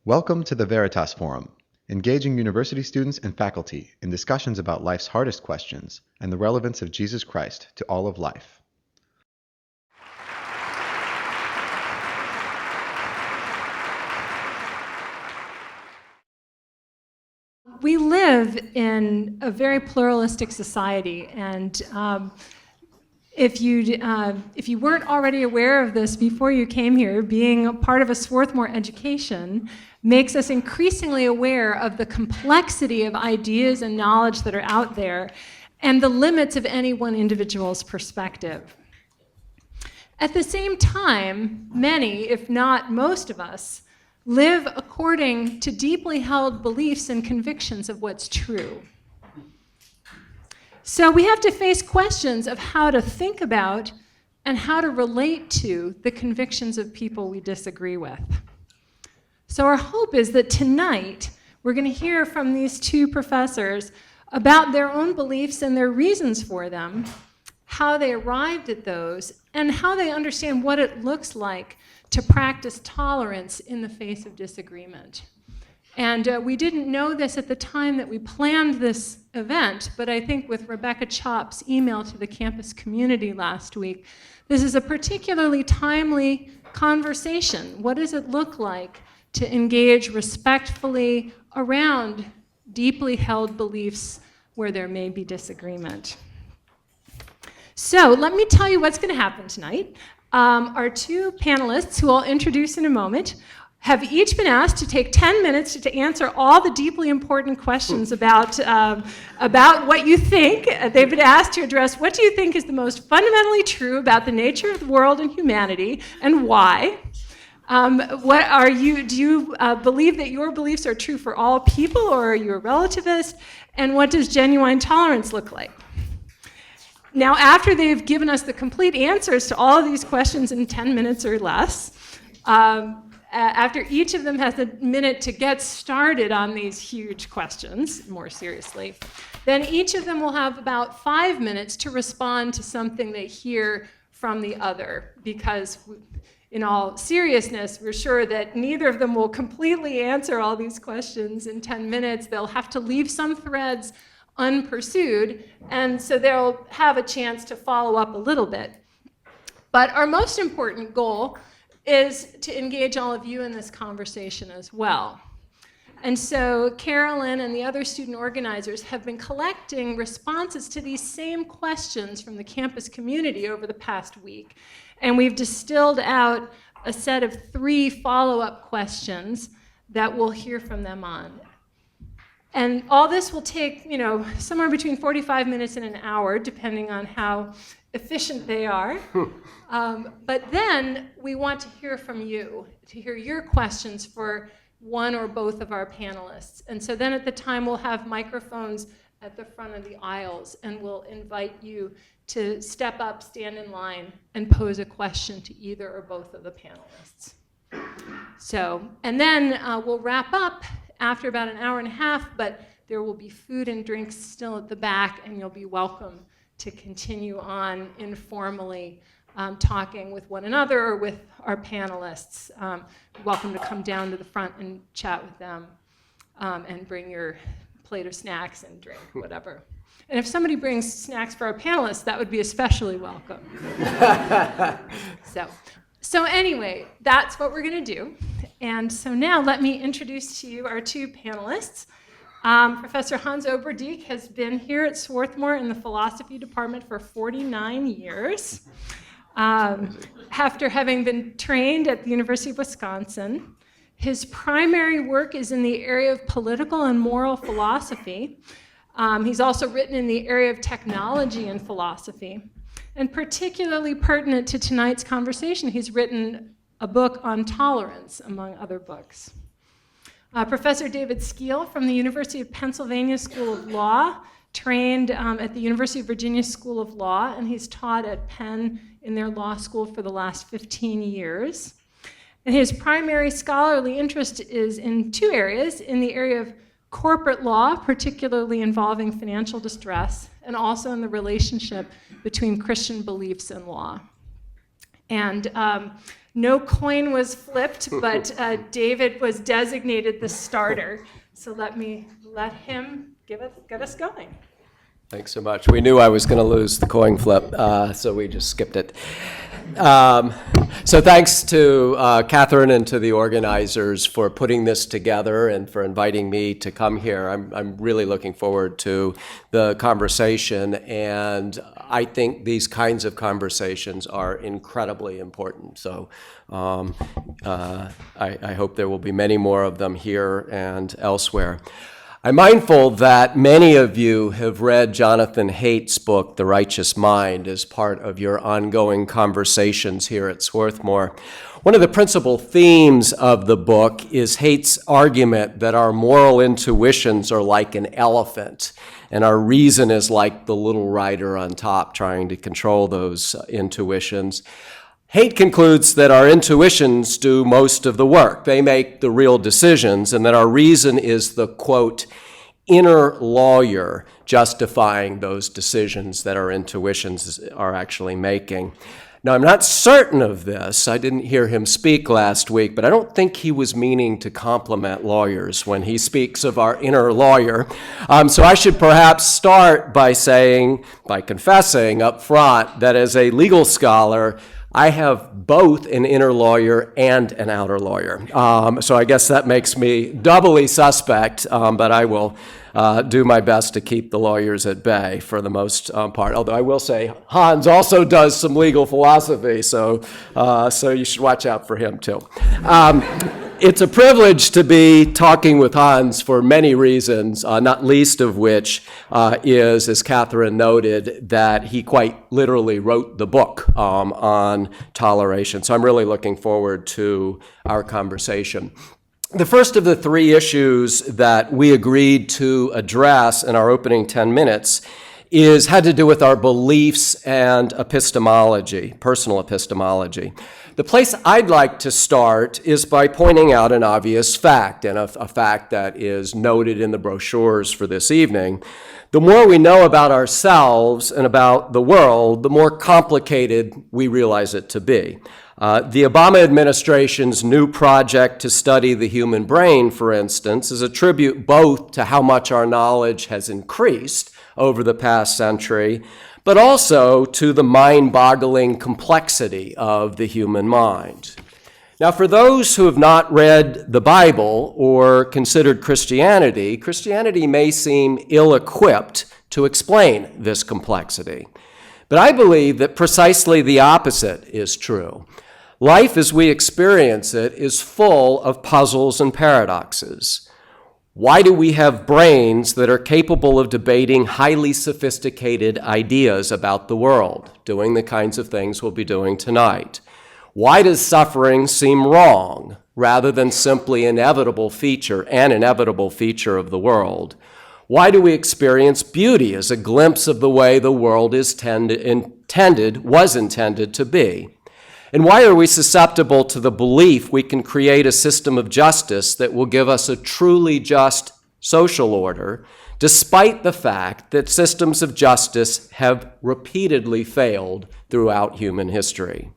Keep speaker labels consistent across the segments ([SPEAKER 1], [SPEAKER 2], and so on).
[SPEAKER 1] Welcome to the Veritas Forum, engaging university students and faculty in discussions about life's hardest questions and the relevance of Jesus Christ to all of life.
[SPEAKER 2] We live in a very pluralistic society, and if you weren't already aware of this before you came here, being a part of a Swarthmore education makes us increasingly aware of the complexity of ideas and knowledge that are out there and the limits of any one individual's perspective. At the same time, many, if not most of us, live according to deeply held beliefs and convictions of what's true. So we have to face questions of how to think about and how to relate to the convictions of people we disagree with. So our hope is that tonight we're going to hear from these two professors about their own beliefs and their reasons for them, how they arrived at those, and how they understand what it looks like to practice tolerance in the face of disagreement. And we didn't know this at the time that we planned this event, but I think with Rebecca Chop's email to the campus community last week, this is a particularly timely conversation. What does it look like to engage respectfully around deeply held beliefs where there may be disagreement? So let me tell you what's going to happen tonight. Our two panelists, who I'll introduce in a moment, have each been asked to take 10 minutes to answer all the deeply important questions about what you think. They've been asked to address what do you think is the most fundamentally true about the nature of the world and humanity, and why? Do you believe that your beliefs are true for all people, or are you a relativist? And what does genuine tolerance look like? Now, after they've given us the complete answers to all of these questions in 10 minutes or less, after each of them has a minute to get started on these huge questions, more seriously, then each of them will have about 5 minutes to respond to something they hear from the other, because in all seriousness, we're sure that neither of them will completely answer all these questions in 10 minutes. They'll have to leave some threads unpursued, and so they'll have a chance to follow up a little bit. But our most important goal is to engage all of you in this conversation as well. And so Carolyn and the other student organizers have been collecting responses to these same questions from the campus community over the past week. And we've distilled out a set of 3 follow-up questions that we'll hear from them on. And all this will take, somewhere between 45 minutes and an hour, depending on how efficient they are. But then we want to hear from you, to hear your questions for one or both of our panelists. And so then at the time, we'll have microphones at the front of the aisles, and we'll invite you to step up, stand in line, and pose a question to either or both of the panelists. So, and then we'll wrap up after about an hour and a half, but there will be food and drinks still at the back, and you'll be welcome to continue on informally talking with one another or with our panelists. You're welcome to come down to the front and chat with them and bring your plate of snacks and drink, whatever. And if somebody brings snacks for our panelists, that would be especially welcome. So anyway, that's what we're going to do. And so now let me introduce to you our two panelists. Professor Hans Oberdiek has been here at Swarthmore in the philosophy department for 49 years, after having been trained at the University of Wisconsin. His primary work is in the area of political and moral philosophy. He's also written in the area of technology and philosophy. And particularly pertinent to tonight's conversation, he's written a book on tolerance, among other books. Professor David Skeel from the University of Pennsylvania School of Law, trained at the University of Virginia School of Law, and he's taught at Penn in their law school for the last 15 years. And his primary scholarly interest is in 2 areas, in the area of corporate law, particularly involving financial distress, and also in the relationship between Christian beliefs and law. And No coin was flipped, but David was designated the starter. So let him get us going.
[SPEAKER 3] Thanks so much. We knew I was going to lose the coin flip, so we just skipped it. So thanks to Catherine and to the organizers for putting this together and for inviting me to come here. I'm really looking forward to the conversation, and I think these kinds of conversations are incredibly important. So I hope there will be many more of them here and elsewhere. I'm mindful that many of you have read Jonathan Haidt's book, The Righteous Mind, as part of your ongoing conversations here at Swarthmore. One of the principal themes of the book is Haidt's argument that our moral intuitions are like an elephant, and our reason is like the little rider on top trying to control those intuitions. Haidt concludes that our intuitions do most of the work. They make the real decisions, and that our reason is the, quote, inner lawyer justifying those decisions that our intuitions are actually making. Now, I'm not certain of this. I didn't hear him speak last week, but I don't think he was meaning to compliment lawyers when he speaks of our inner lawyer. So I should perhaps start by confessing up front that as a legal scholar, I have both an inner lawyer and an outer lawyer. So I guess that makes me doubly suspect, but I will do my best to keep the lawyers at bay for the most part. Although I will say Hans also does some legal philosophy, so you should watch out for him too. It's a privilege to be talking with Hans for many reasons, not least of which is, as Catherine noted, that he quite literally wrote the book on toleration. So I'm really looking forward to our conversation. The first of the three issues that we agreed to address in our opening 10 minutes had to do with our beliefs and epistemology, personal epistemology. The place I'd like to start is by pointing out an obvious fact, and a fact that is noted in the brochures for this evening. The more we know about ourselves and about the world, the more complicated we realize it to be. The Obama administration's new project to study the human brain, for instance, is a tribute both to how much our knowledge has increased over the past century, but also to the mind-boggling complexity of the human mind. Now, for those who have not read the Bible or considered Christianity, Christianity may seem ill-equipped to explain this complexity. But I believe that precisely the opposite is true. Life as we experience it is full of puzzles and paradoxes. Why do we have brains that are capable of debating highly sophisticated ideas about the world, doing the kinds of things we'll be doing tonight? Why does suffering seem wrong rather than simply an inevitable feature of the world? Why do we experience beauty as a glimpse of the way the world was intended to be? And why are we susceptible to the belief we can create a system of justice that will give us a truly just social order, despite the fact that systems of justice have repeatedly failed throughout human history?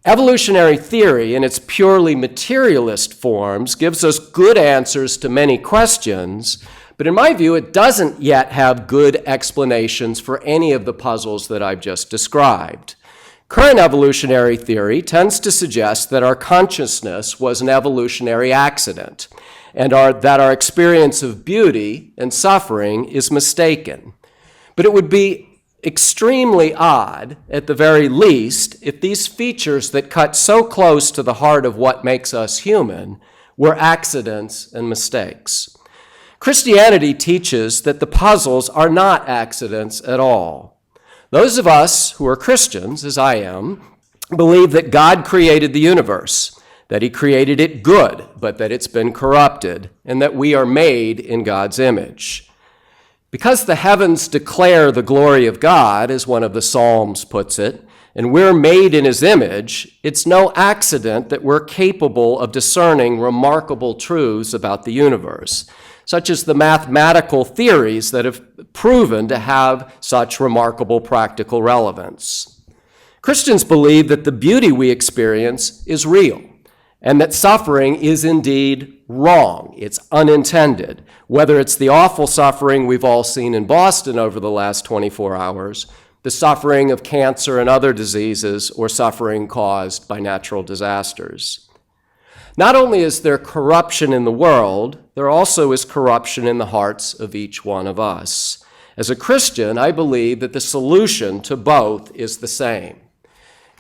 [SPEAKER 3] Evolutionary theory, in its purely materialist forms, gives us good answers to many questions, but in my view, it doesn't yet have good explanations for any of the puzzles that I've just described. Current evolutionary theory tends to suggest that our consciousness was an evolutionary accident, and that our experience of beauty and suffering is mistaken. But it would be extremely odd, at the very least, if these features that cut so close to the heart of what makes us human were accidents and mistakes. Christianity teaches that the puzzles are not accidents at all. Those of us who are Christians, as I am, believe that God created the universe, that he created it good, but that it's been corrupted, and that we are made in God's image. Because the heavens declare the glory of God, as one of the Psalms puts it, and we're made in his image, it's no accident that we're capable of discerning remarkable truths about the universe, such as the mathematical theories that have proven to have such remarkable practical relevance. Christians believe that the beauty we experience is real, and that suffering is indeed wrong. It's unintended, whether it's the awful suffering we've all seen in Boston over the last 24 hours, the suffering of cancer and other diseases, or suffering caused by natural disasters. Not only is there corruption in the world, there also is corruption in the hearts of each one of us. As a Christian, I believe that the solution to both is the same.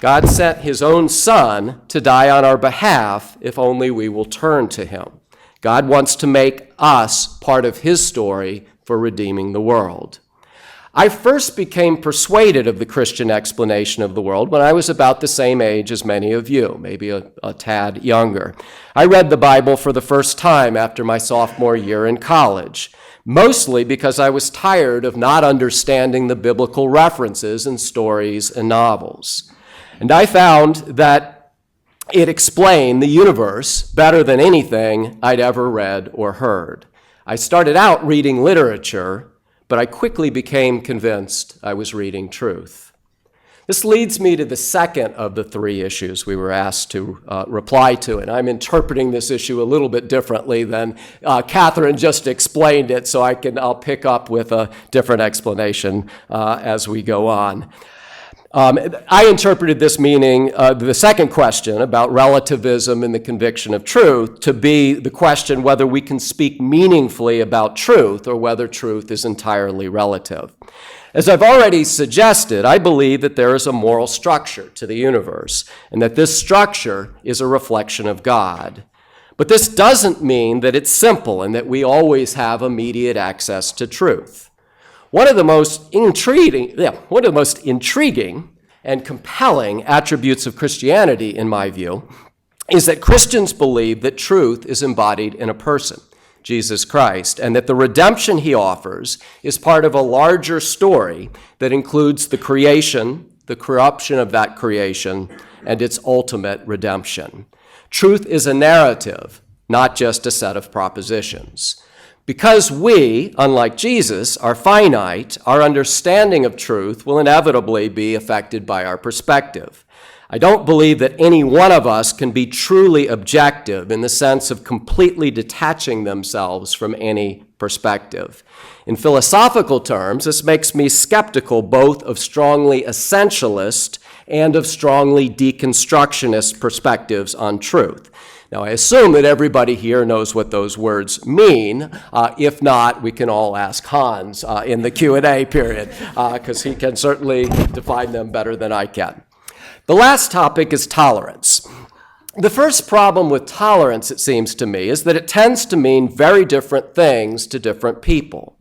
[SPEAKER 3] God sent his own Son to die on our behalf if only we will turn to him. God wants to make us part of his story for redeeming the world. I first became persuaded of the Christian explanation of the world when I was about the same age as many of you, maybe a tad younger. I read the Bible for the first time after my sophomore year in college, mostly because I was tired of not understanding the biblical references in stories and novels. And I found that it explained the universe better than anything I'd ever read or heard. I started out reading literature, but I quickly became convinced I was reading truth. This leads me to the second of the three issues we were asked to reply to, and I'm interpreting this issue a little bit differently than Catherine just explained it, so I'll pick up with a different explanation as we go on. I interpreted this meaning, the second question about relativism and the conviction of truth, to be the question whether we can speak meaningfully about truth or whether truth is entirely relative. As I've already suggested, I believe that there is a moral structure to the universe and that this structure is a reflection of God. But this doesn't mean that it's simple and that we always have immediate access to truth. One of the most intriguing and compelling attributes of Christianity, in my view, is that Christians believe that truth is embodied in a person, Jesus Christ, and that the redemption he offers is part of a larger story that includes the creation, the corruption of that creation, and its ultimate redemption. Truth is a narrative, not just a set of propositions. Because we, unlike Jesus, are finite, our understanding of truth will inevitably be affected by our perspective. I don't believe that any one of us can be truly objective in the sense of completely detaching themselves from any perspective. In philosophical terms, this makes me skeptical both of strongly essentialist and of strongly deconstructionist perspectives on truth. Now, I assume that everybody here knows what those words mean. If not, we can all ask Hans in the Q&A period, because he can certainly define them better than I can. The last topic is tolerance. The first problem with tolerance, it seems to me, is that it tends to mean very different things to different people.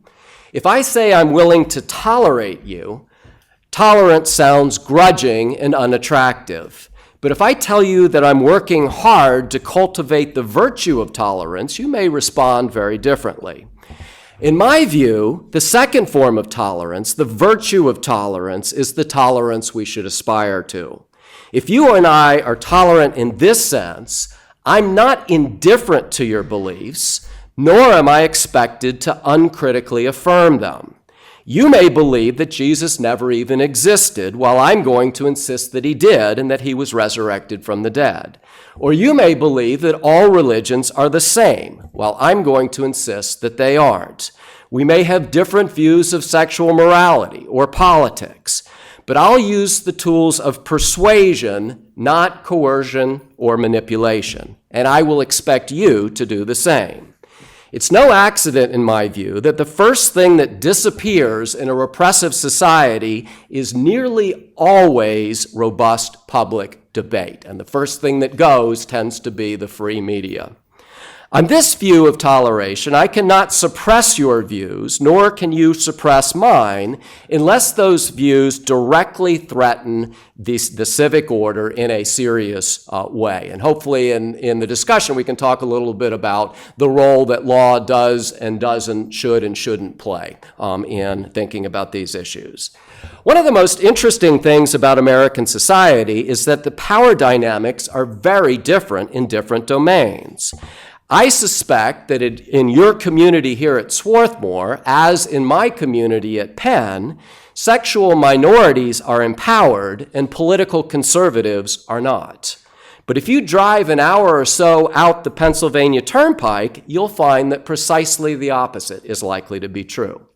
[SPEAKER 3] If I say I'm willing to tolerate you, tolerance sounds grudging and unattractive. But if I tell you that I'm working hard to cultivate the virtue of tolerance, you may respond very differently. In my view, the second form of tolerance, the virtue of tolerance, is the tolerance we should aspire to. If you and I are tolerant in this sense, I'm not indifferent to your beliefs, nor am I expected to uncritically affirm them. You may believe that Jesus never even existed, while I'm going to insist that he did and that he was resurrected from the dead. Or you may believe that all religions are the same, while I'm going to insist that they aren't. We may have different views of sexual morality or politics, but I'll use the tools of persuasion, not coercion or manipulation, and I will expect you to do the same. It's no accident, in my view, that the first thing that disappears in a repressive society is nearly always robust public debate, and the first thing that goes tends to be the free media. On this view of toleration, I cannot suppress your views, nor can you suppress mine, unless those views directly threaten the civic order in a serious way. And hopefully in the discussion, we can talk a little bit about the role that law does and doesn't, should and shouldn't play in thinking about these issues. One of the most interesting things about American society is that the power dynamics are very different in different domains. I suspect that in your community here at Swarthmore, as in my community at Penn, Sexual minorities are empowered and political conservatives are not. But if you drive an hour or so out the Pennsylvania Turnpike, you'll find that precisely the opposite is likely to be true.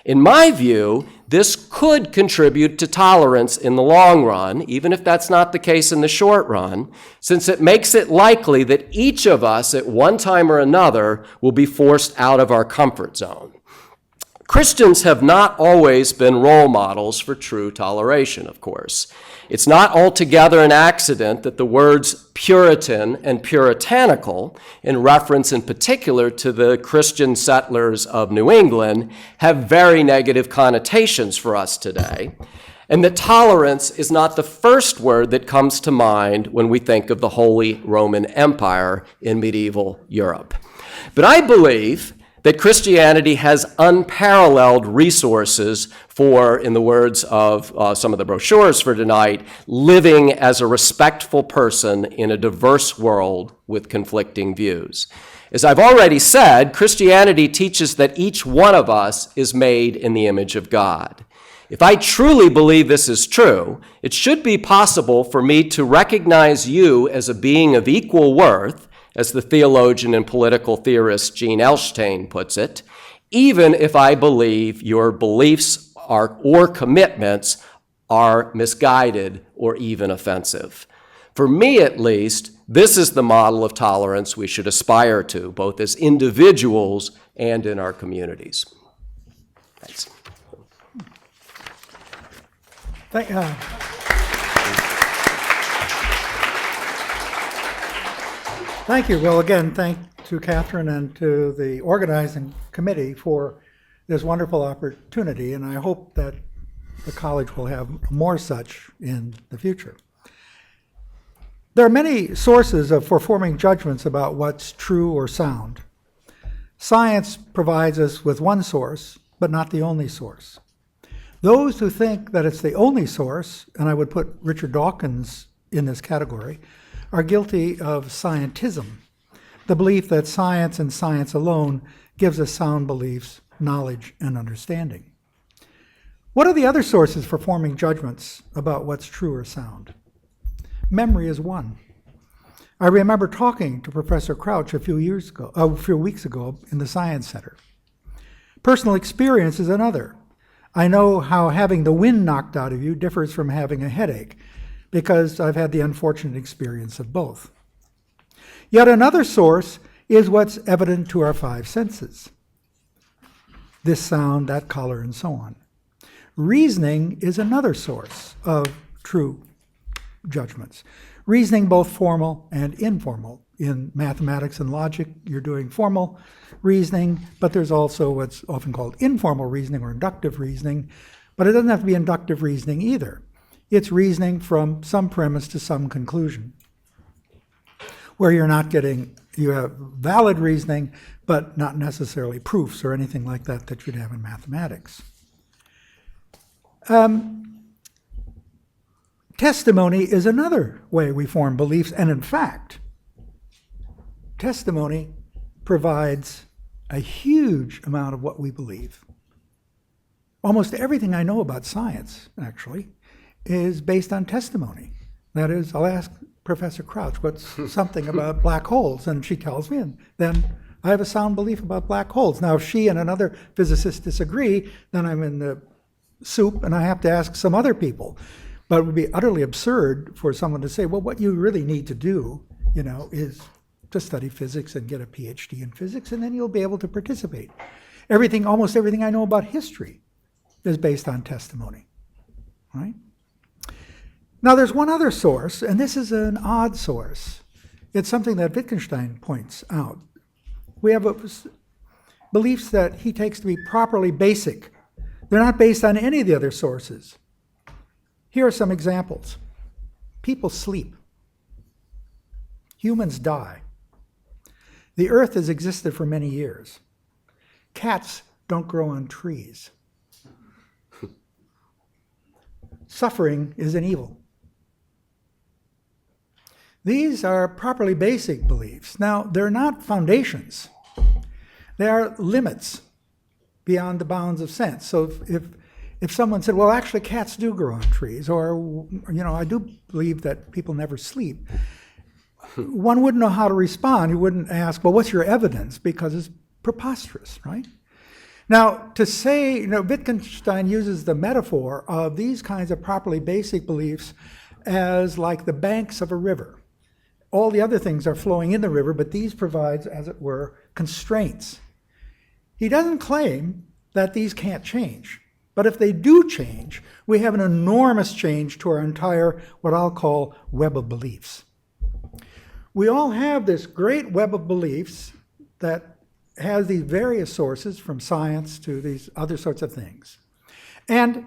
[SPEAKER 3] In my view, this could contribute to tolerance in the long run, even if that's not the case in the short run, since it makes it likely that each of us at one time or another will be forced out of our comfort zone. Christians have not always been role models for true toleration, of course. It's not altogether an accident that the words Puritan and puritanical, in reference in particular to the Christian settlers of New England, have very negative connotations for us today, and that tolerance is not the first word that comes to mind when we think of the Holy Roman Empire in medieval Europe. But I believe that Christianity has unparalleled resources for, in the words of some of the brochures for tonight, living as a respectful person in a diverse world with conflicting views. As I've already said, Christianity teaches that each one of us is made in the image of God. If I truly believe this is true, it should be possible for me to recognize you as a being of equal worth, as the theologian and political theorist Gene Elshtain puts it, even if I believe your beliefs or commitments are misguided or even offensive. For me, at least, this is the model of tolerance we should aspire to, both as individuals and in our communities. Thanks.
[SPEAKER 4] Thank you. Well, again, thank to Catherine and to the organizing committee for this wonderful opportunity, and I hope that the college will have more such in the future. There are many sources for forming judgments about what's true or sound. Science provides us with one source, but not the only source. Those who think that it's the only source, and I would put Richard Dawkins in this category, are guilty of scientism, the belief that science and science alone gives us sound beliefs, knowledge, and understanding. What are the other sources for forming judgments about what's true or sound? Memory is one. I remember talking to Professor Crouch a few weeks ago in the Science Center. Personal experience is another. I know how having the wind knocked out of you differs from having a headache, because I've had the unfortunate experience of both. Yet another source is what's evident to our five senses. This sound, that color, and so on. Reasoning is another source of true judgments. Reasoning both formal and informal. In mathematics and logic, you're doing formal reasoning, but there's also what's often called informal reasoning or inductive reasoning, but it doesn't have to be inductive reasoning either. It's reasoning from some premise to some conclusion, where you have valid reasoning, but not necessarily proofs or anything like that you'd have in mathematics. Testimony is another way we form beliefs, and in fact, testimony provides a huge amount of what we believe. Almost everything I know about science, actually, is based on testimony. That is, I'll ask Professor Crouch what's something about black holes, and she tells me, and then I have a sound belief about black holes. Now, if she and another physicist disagree, then I'm in the soup and I have to ask some other people. But it would be utterly absurd for someone to say, well, what you really need to do, is to study physics and get a PhD in physics, and then you'll be able to participate. Almost everything I know about history is based on testimony, right? Now, there's one other source, and this is an odd source. It's something that Wittgenstein points out. We have beliefs that he takes to be properly basic. They're not based on any of the other sources. Here are some examples. People sleep. Humans die. The earth has existed for many years. Cats don't grow on trees. Suffering is an evil. These are properly basic beliefs. Now, they're not foundations. They are limits beyond the bounds of sense. So if if someone said, well, actually cats do grow on trees, or, I do believe that people never sleep, one wouldn't know how to respond. You wouldn't ask, well, what's your evidence? Because it's preposterous, right? Now, to say, Wittgenstein uses the metaphor of these kinds of properly basic beliefs as like the banks of a river. All the other things are flowing in the river, but these provides, as it were, constraints. He doesn't claim that these can't change. But if they do change, we have an enormous change to our entire, what I'll call, web of beliefs. We all have this great web of beliefs that has these various sources, from science to these other sorts of things. And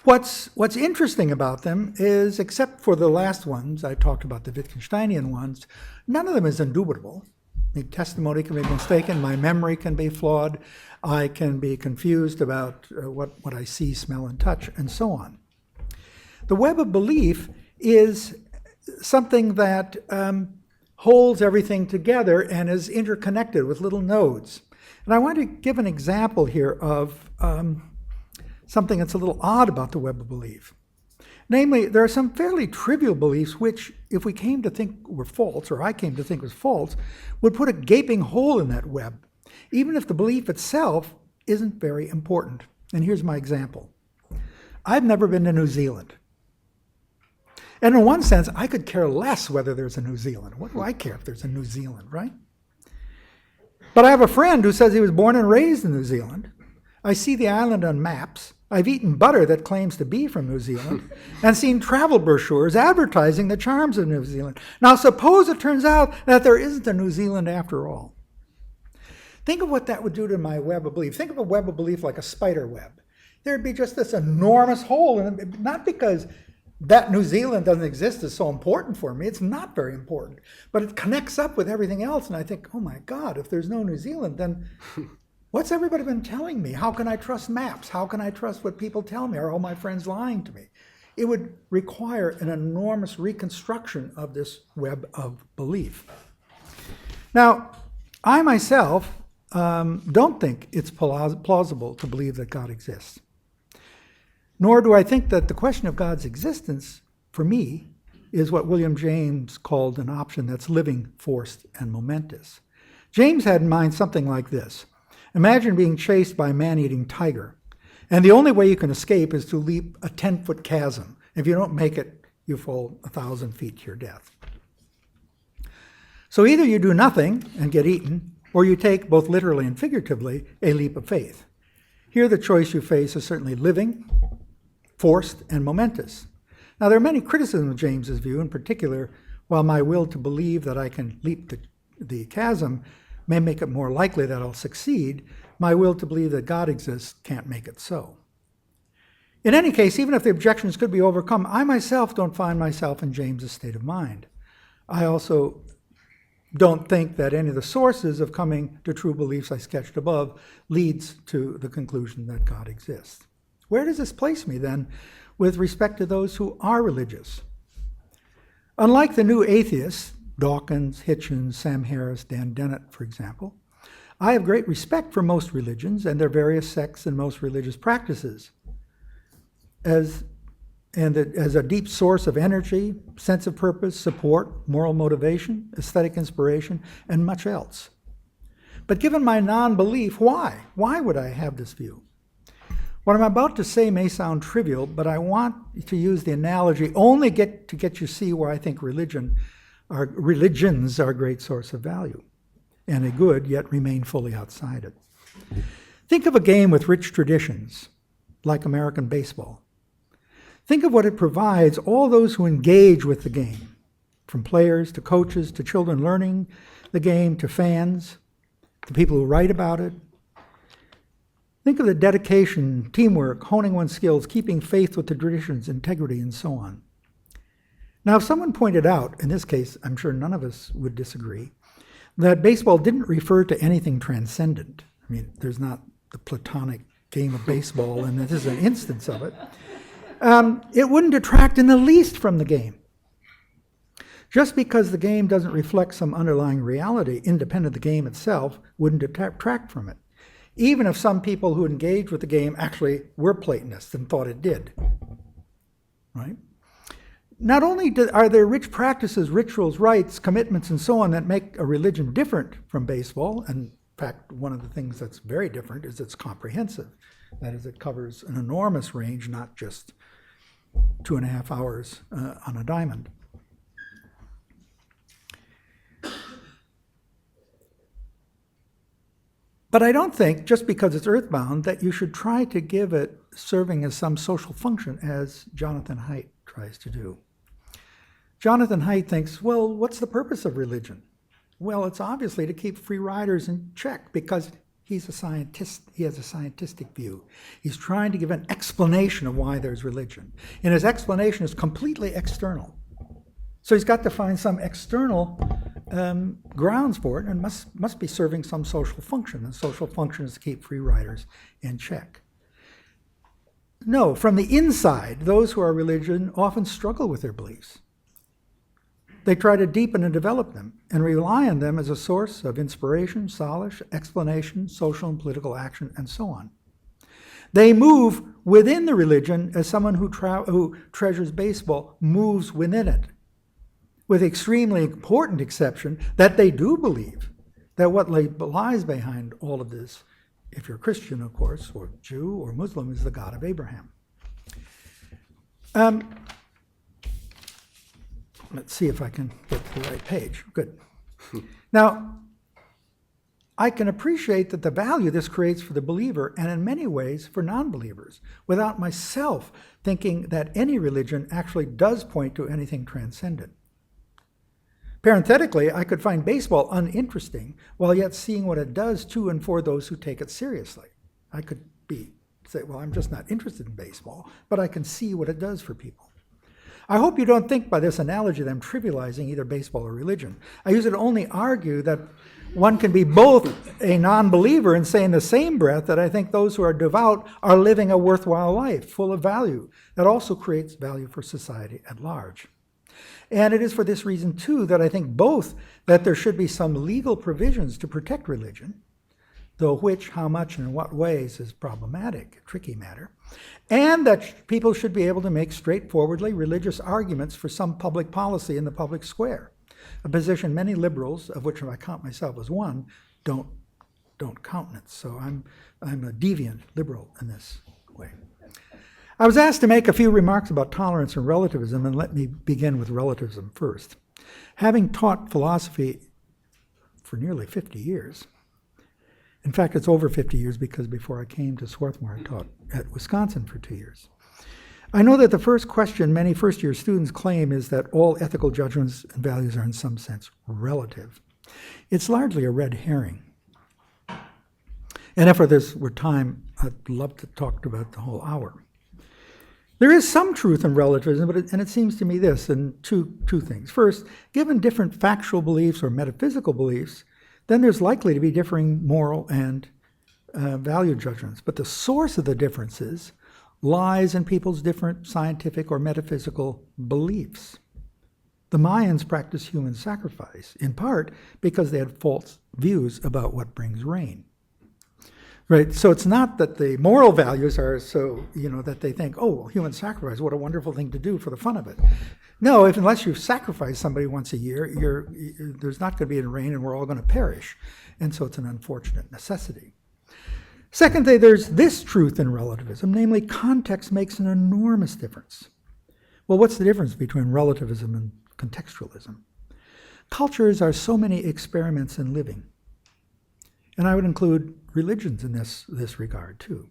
[SPEAKER 4] what's interesting about them is, except for the last ones, I talked about the Wittgensteinian ones, none of them is indubitable. My testimony can be mistaken, my memory can be flawed, I can be confused about what I see, smell, and touch, and so on. The web of belief is something that holds everything together and is interconnected with little nodes. And I want to give an example here of something that's a little odd about the web of belief. Namely, there are some fairly trivial beliefs which, if we came to think were false, or I came to think was false, would put a gaping hole in that web, even if the belief itself isn't very important. And here's my example. I've never been to New Zealand. And in one sense, I could care less whether there's a New Zealand. What do I care if there's a New Zealand, right? But I have a friend who says he was born and raised in New Zealand. I see the island on maps. I've eaten butter that claims to be from New Zealand and seen travel brochures advertising the charms of New Zealand. Now, suppose it turns out that there isn't a New Zealand after all. Think of what that would do to my web of belief. Think of a web of belief like a spider web. There'd be just this enormous hole, and not because that New Zealand doesn't exist is so important for me. It's not very important. But it connects up with everything else, and I think, oh my God, if there's no New Zealand, then what's everybody been telling me? How can I trust maps? How can I trust what people tell me? Are all my friends lying to me? It would require an enormous reconstruction of this web of belief. Now, I myself don't think it's plausible to believe that God exists. Nor do I think that the question of God's existence, for me, is what William James called an option that's living, forced, and momentous. James had in mind something like this. Imagine being chased by a man-eating tiger, and the only way you can escape is to leap a 10-foot chasm. If you don't make it, you fall 1,000 feet to your death. So either you do nothing and get eaten, or you take, both literally and figuratively, a leap of faith. Here the choice you face is certainly living, forced, and momentous. Now, there are many criticisms of James's view. In particular, while my will to believe that I can leap the chasm may make it more likely that I'll succeed, my will to believe that God exists can't make it so. In any case, even if the objections could be overcome, I myself don't find myself in James's state of mind. I also don't think that any of the sources of coming to true beliefs I sketched above leads to the conclusion that God exists. Where does this place me, then, with respect to those who are religious? Unlike the new atheists, Dawkins, Hitchens, Sam Harris, Dan Dennett, for example, I have great respect for most religions and their various sects and most religious practices as a deep source of energy, sense of purpose, support, moral motivation, aesthetic inspiration, and much else. But given my non-belief, why? Why would I have this view? What I'm about to say may sound trivial, but I want to use the analogy only to get you to see where I think religions are a great source of value, and a good, yet remain fully outside it. Think of a game with rich traditions, like American baseball. Think of what it provides all those who engage with the game, from players to coaches to children learning the game to fans, to people who write about it. Think of the dedication, teamwork, honing one's skills, keeping faith with the traditions, integrity, and so on. Now, if someone pointed out, in this case, I'm sure none of us would disagree, that baseball didn't refer to anything transcendent. I mean, there's not the Platonic game of baseball, and this is an instance of it. It wouldn't detract in the least from the game. Just because the game doesn't reflect some underlying reality independent of the game itself wouldn't detract from it. even if some people who engaged with the game actually were Platonists and thought it did. Right? Not only are there rich practices, rituals, rites, commitments, and so on that make a religion different from baseball, and in fact, one of the things that's very different is it's comprehensive. That is, it covers an enormous range, not just 2.5 hours on a diamond. But I don't think, just because it's earthbound, that you should try to give it serving as some social function, as Jonathan Haidt tries to do. Jonathan Haidt thinks, well, what's the purpose of religion? Well, it's obviously to keep free riders in check, because he's a scientist. He has a scientific view. He's trying to give an explanation of why there's religion. And his explanation is completely external. So he's got to find some external grounds for it, and must be serving some social function. And social function is to keep free riders in check. No, from the inside, those who are religion often struggle with their beliefs. They try to deepen and develop them and rely on them as a source of inspiration, solace, explanation, social and political action, and so on. They move within the religion as someone who treasures baseball moves within it, with the extremely important exception that they do believe that what lies behind all of this, if you're Christian, of course, or Jew or Muslim, is the God of Abraham. Let's see if I can get to the right page. Good. Now, I can appreciate that the value this creates for the believer, and in many ways for non-believers, without myself thinking that any religion actually does point to anything transcendent. Parenthetically, I could find baseball uninteresting while yet seeing what it does to and for those who take it seriously. I could say, well, I'm just not interested in baseball, but I can see what it does for people. I hope you don't think by this analogy that I'm trivializing either baseball or religion. I use it to only argue that one can be both a non-believer and say in the same breath that I think those who are devout are living a worthwhile life, full of value, that also creates value for society at large. And it is for this reason, too, that I think both that there should be some legal provisions to protect religion, though which, how much, and in what ways is problematic, a tricky matter, and that people should be able to make straightforwardly religious arguments for some public policy in the public square, a position many liberals, of which I count myself as one, don't countenance. So I'm a deviant liberal in this way. I was asked to make a few remarks about tolerance and relativism, and let me begin with relativism first. Having taught philosophy for nearly 50 years, in fact, it's over 50 years because before I came to Swarthmore, I taught at Wisconsin for 2 years. I know that the first question many first-year students claim is that all ethical judgments and values are in some sense relative. It's largely a red herring. And if this were time, I'd love to talk about the whole hour. There is some truth in relativism, and it seems to me this, and two things. First, given different factual beliefs or metaphysical beliefs, then there's likely to be differing moral and value judgments. But the source of the differences lies in people's different scientific or metaphysical beliefs. The Mayans practiced human sacrifice, in part because they had false views about what brings rain. Right, so it's not that the moral values are so, that they think, oh, well, human sacrifice, what a wonderful thing to do for the fun of it. No, unless you sacrifice somebody once a year, there's not going to be any rain and we're all going to perish. And so it's an unfortunate necessity. Secondly, there's this truth in relativism, namely context makes an enormous difference. Well, what's the difference between relativism and contextualism? Cultures are so many experiments in living. And I would include religions in this regard, too.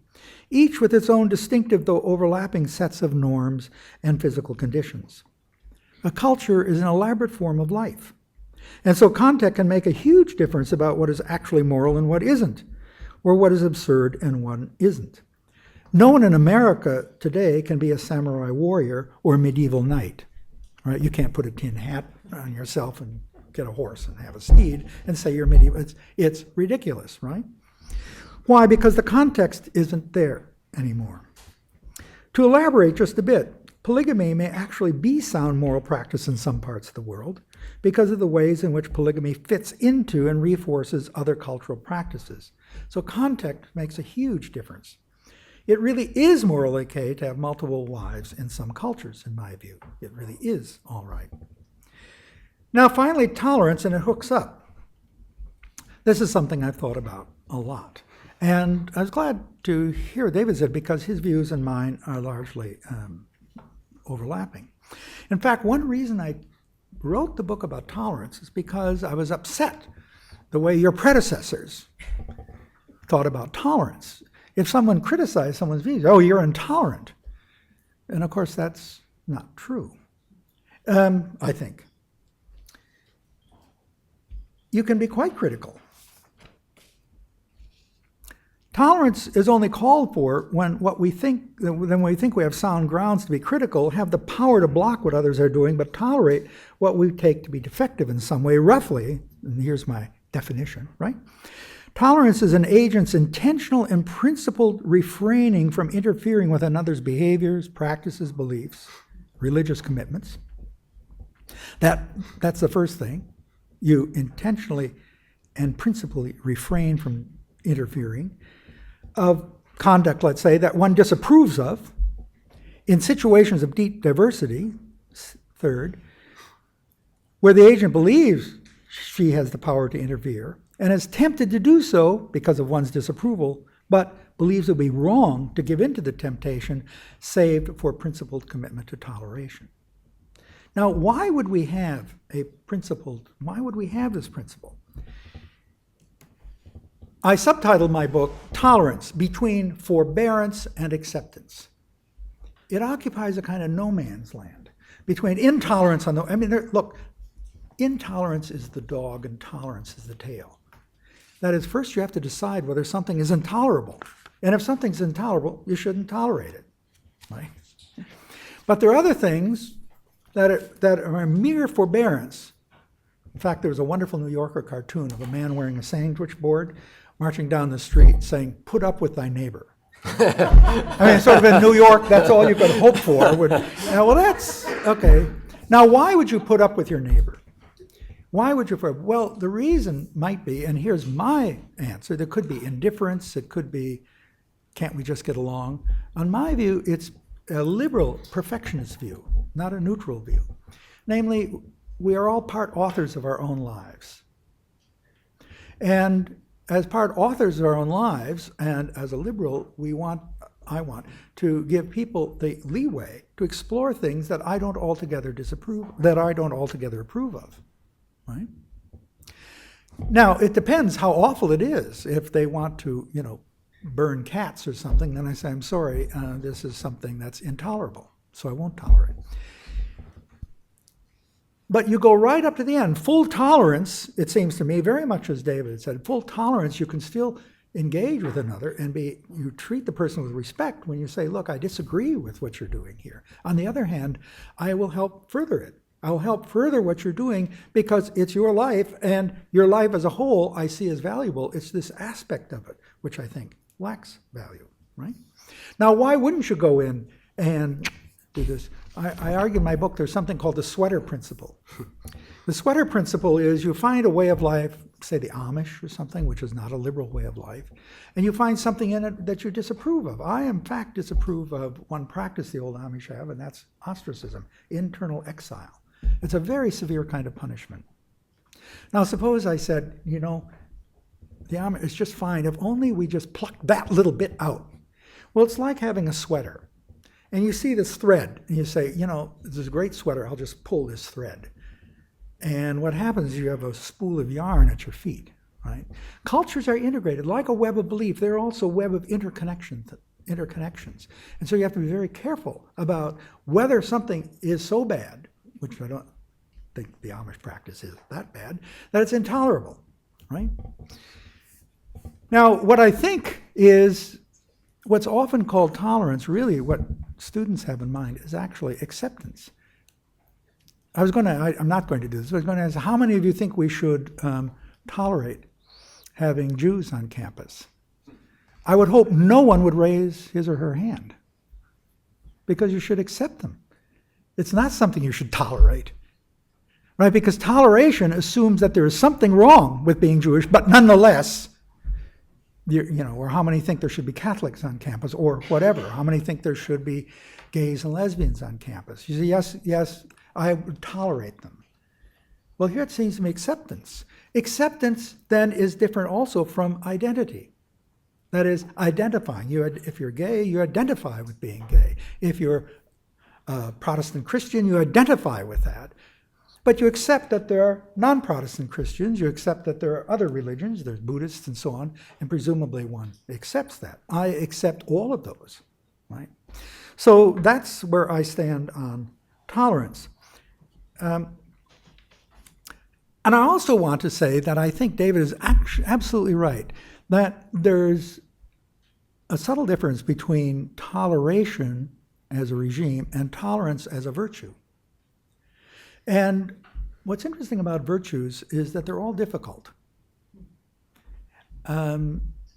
[SPEAKER 4] Each with its own distinctive, though overlapping, sets of norms and physical conditions. A culture is an elaborate form of life. And so context can make a huge difference about what is actually moral and what isn't, or what is absurd and what isn't. No one in America today can be a samurai warrior or a medieval knight. Right? You can't put a tin hat on yourself and get a horse and have a steed and say you're medieval. It's ridiculous, right? Why? Because the context isn't there anymore. To elaborate just a bit, polygamy may actually be sound moral practice in some parts of the world, because of the ways in which polygamy fits into and reinforces other cultural practices. So context makes a huge difference. It really is morally okay to have multiple wives in some cultures, in my view. It really is all right. Now, finally, tolerance, and it hooks up. This is something I've thought about a lot. And I was glad to hear David said, because his views and mine are largely overlapping. In fact, one reason I wrote the book about tolerance is because I was upset the way your predecessors thought about tolerance. If someone criticized someone's views, oh, you're intolerant. And of course, that's not true, I think. You can be quite critical. Tolerance is only called for when we think we have sound grounds to be critical, have the power to block what others are doing, but tolerate what we take to be defective in some way, roughly, and here's my definition, right? Tolerance is an agent's intentional and principled refraining from interfering with another's behaviors, practices, beliefs, religious commitments. That's the first thing. You intentionally and principally refrain from interfering of conduct, let's say, that one disapproves of in situations of deep diversity, third, where the agent believes she has the power to interfere and is tempted to do so because of one's disapproval, but believes it would be wrong to give in to the temptation, saved for principled commitment to toleration. Now, why would we have this principle? I subtitled my book, Tolerance Between Forbearance and Acceptance. It occupies a kind of no man's land between intolerance on look, intolerance is the dog and tolerance is the tail. That is, first you have to decide whether something is intolerable. And if something's intolerable, you shouldn't tolerate it, right? But there are other things that are a mere forbearance. In fact, there was a wonderful New Yorker cartoon of a man wearing a sandwich board marching down the street saying, "Put up with thy neighbor." I mean, sort of in New York, that's all you could hope for. Well, that's, okay. Now, why would you put up with your neighbor? Why would you? Well, the reason might be, and here's my answer, there could be indifference, it could be, can't we just get along? On my view, it's a liberal perfectionist view, not a neutral view. Namely, we are all part authors of our own lives. And as part authors of our own lives, and as a liberal, I want to give people the leeway to explore things that I don't altogether approve of, right? Now, it depends how awful it is. If they want to, burn cats or something, then I say, I'm sorry, this is something that's intolerable, so I won't tolerate. But you go right up to the end. Full tolerance, it seems to me, very much as David said, full tolerance, you can still engage with another and you treat the person with respect when you say, look, I disagree with what you're doing here. On the other hand, I will help further it. I'll help further what you're doing because it's your life, and your life as a whole I see as valuable. It's this aspect of it which I think lacks value, right? Now, why wouldn't you go in and do this? I argue in my book there's something called the sweater principle. The sweater principle is you find a way of life, say the Amish or something, which is not a liberal way of life, and you find something in it that you disapprove of. I, in fact, disapprove of one practice the old Amish have, and that's ostracism, internal exile. It's a very severe kind of punishment. Now, suppose I said, the Amish, it's just fine if only we just pluck that little bit out. Well, it's like having a sweater. And you see this thread, and you say, this is a great sweater, I'll just pull this thread. And what happens is you have a spool of yarn at your feet, right? Cultures are integrated, like a web of belief. They're also a web of interconnections. And so you have to be very careful about whether something is so bad, which I don't think the Amish practice is that bad, that it's intolerable, right? Now, what I think is what's often called tolerance, really what students have in mind, is actually acceptance. I'm not going to do this, but I was going to ask, how many of you think we should tolerate having Jews on campus? I would hope no one would raise his or her hand, because you should accept them. It's not something you should tolerate. right? Because toleration assumes that there is something wrong with being Jewish, but nonetheless, or how many think there should be Catholics on campus, or whatever. How many think there should be gays and lesbians on campus? You say, yes, I would tolerate them. Well, here it seems to me acceptance. Acceptance then is different also from identity. That is, identifying. If you're gay, you identify with being gay. If you're Protestant Christian, you identify with that. But you accept that there are non-Protestant Christians, you accept that there are other religions, there's Buddhists and so on, and presumably one accepts that. I accept all of those, right? So that's where I stand on tolerance. And I also want to say that I think David is absolutely right, that there's a subtle difference between toleration as a regime and tolerance as a virtue. And what's interesting about virtues is that they're all difficult.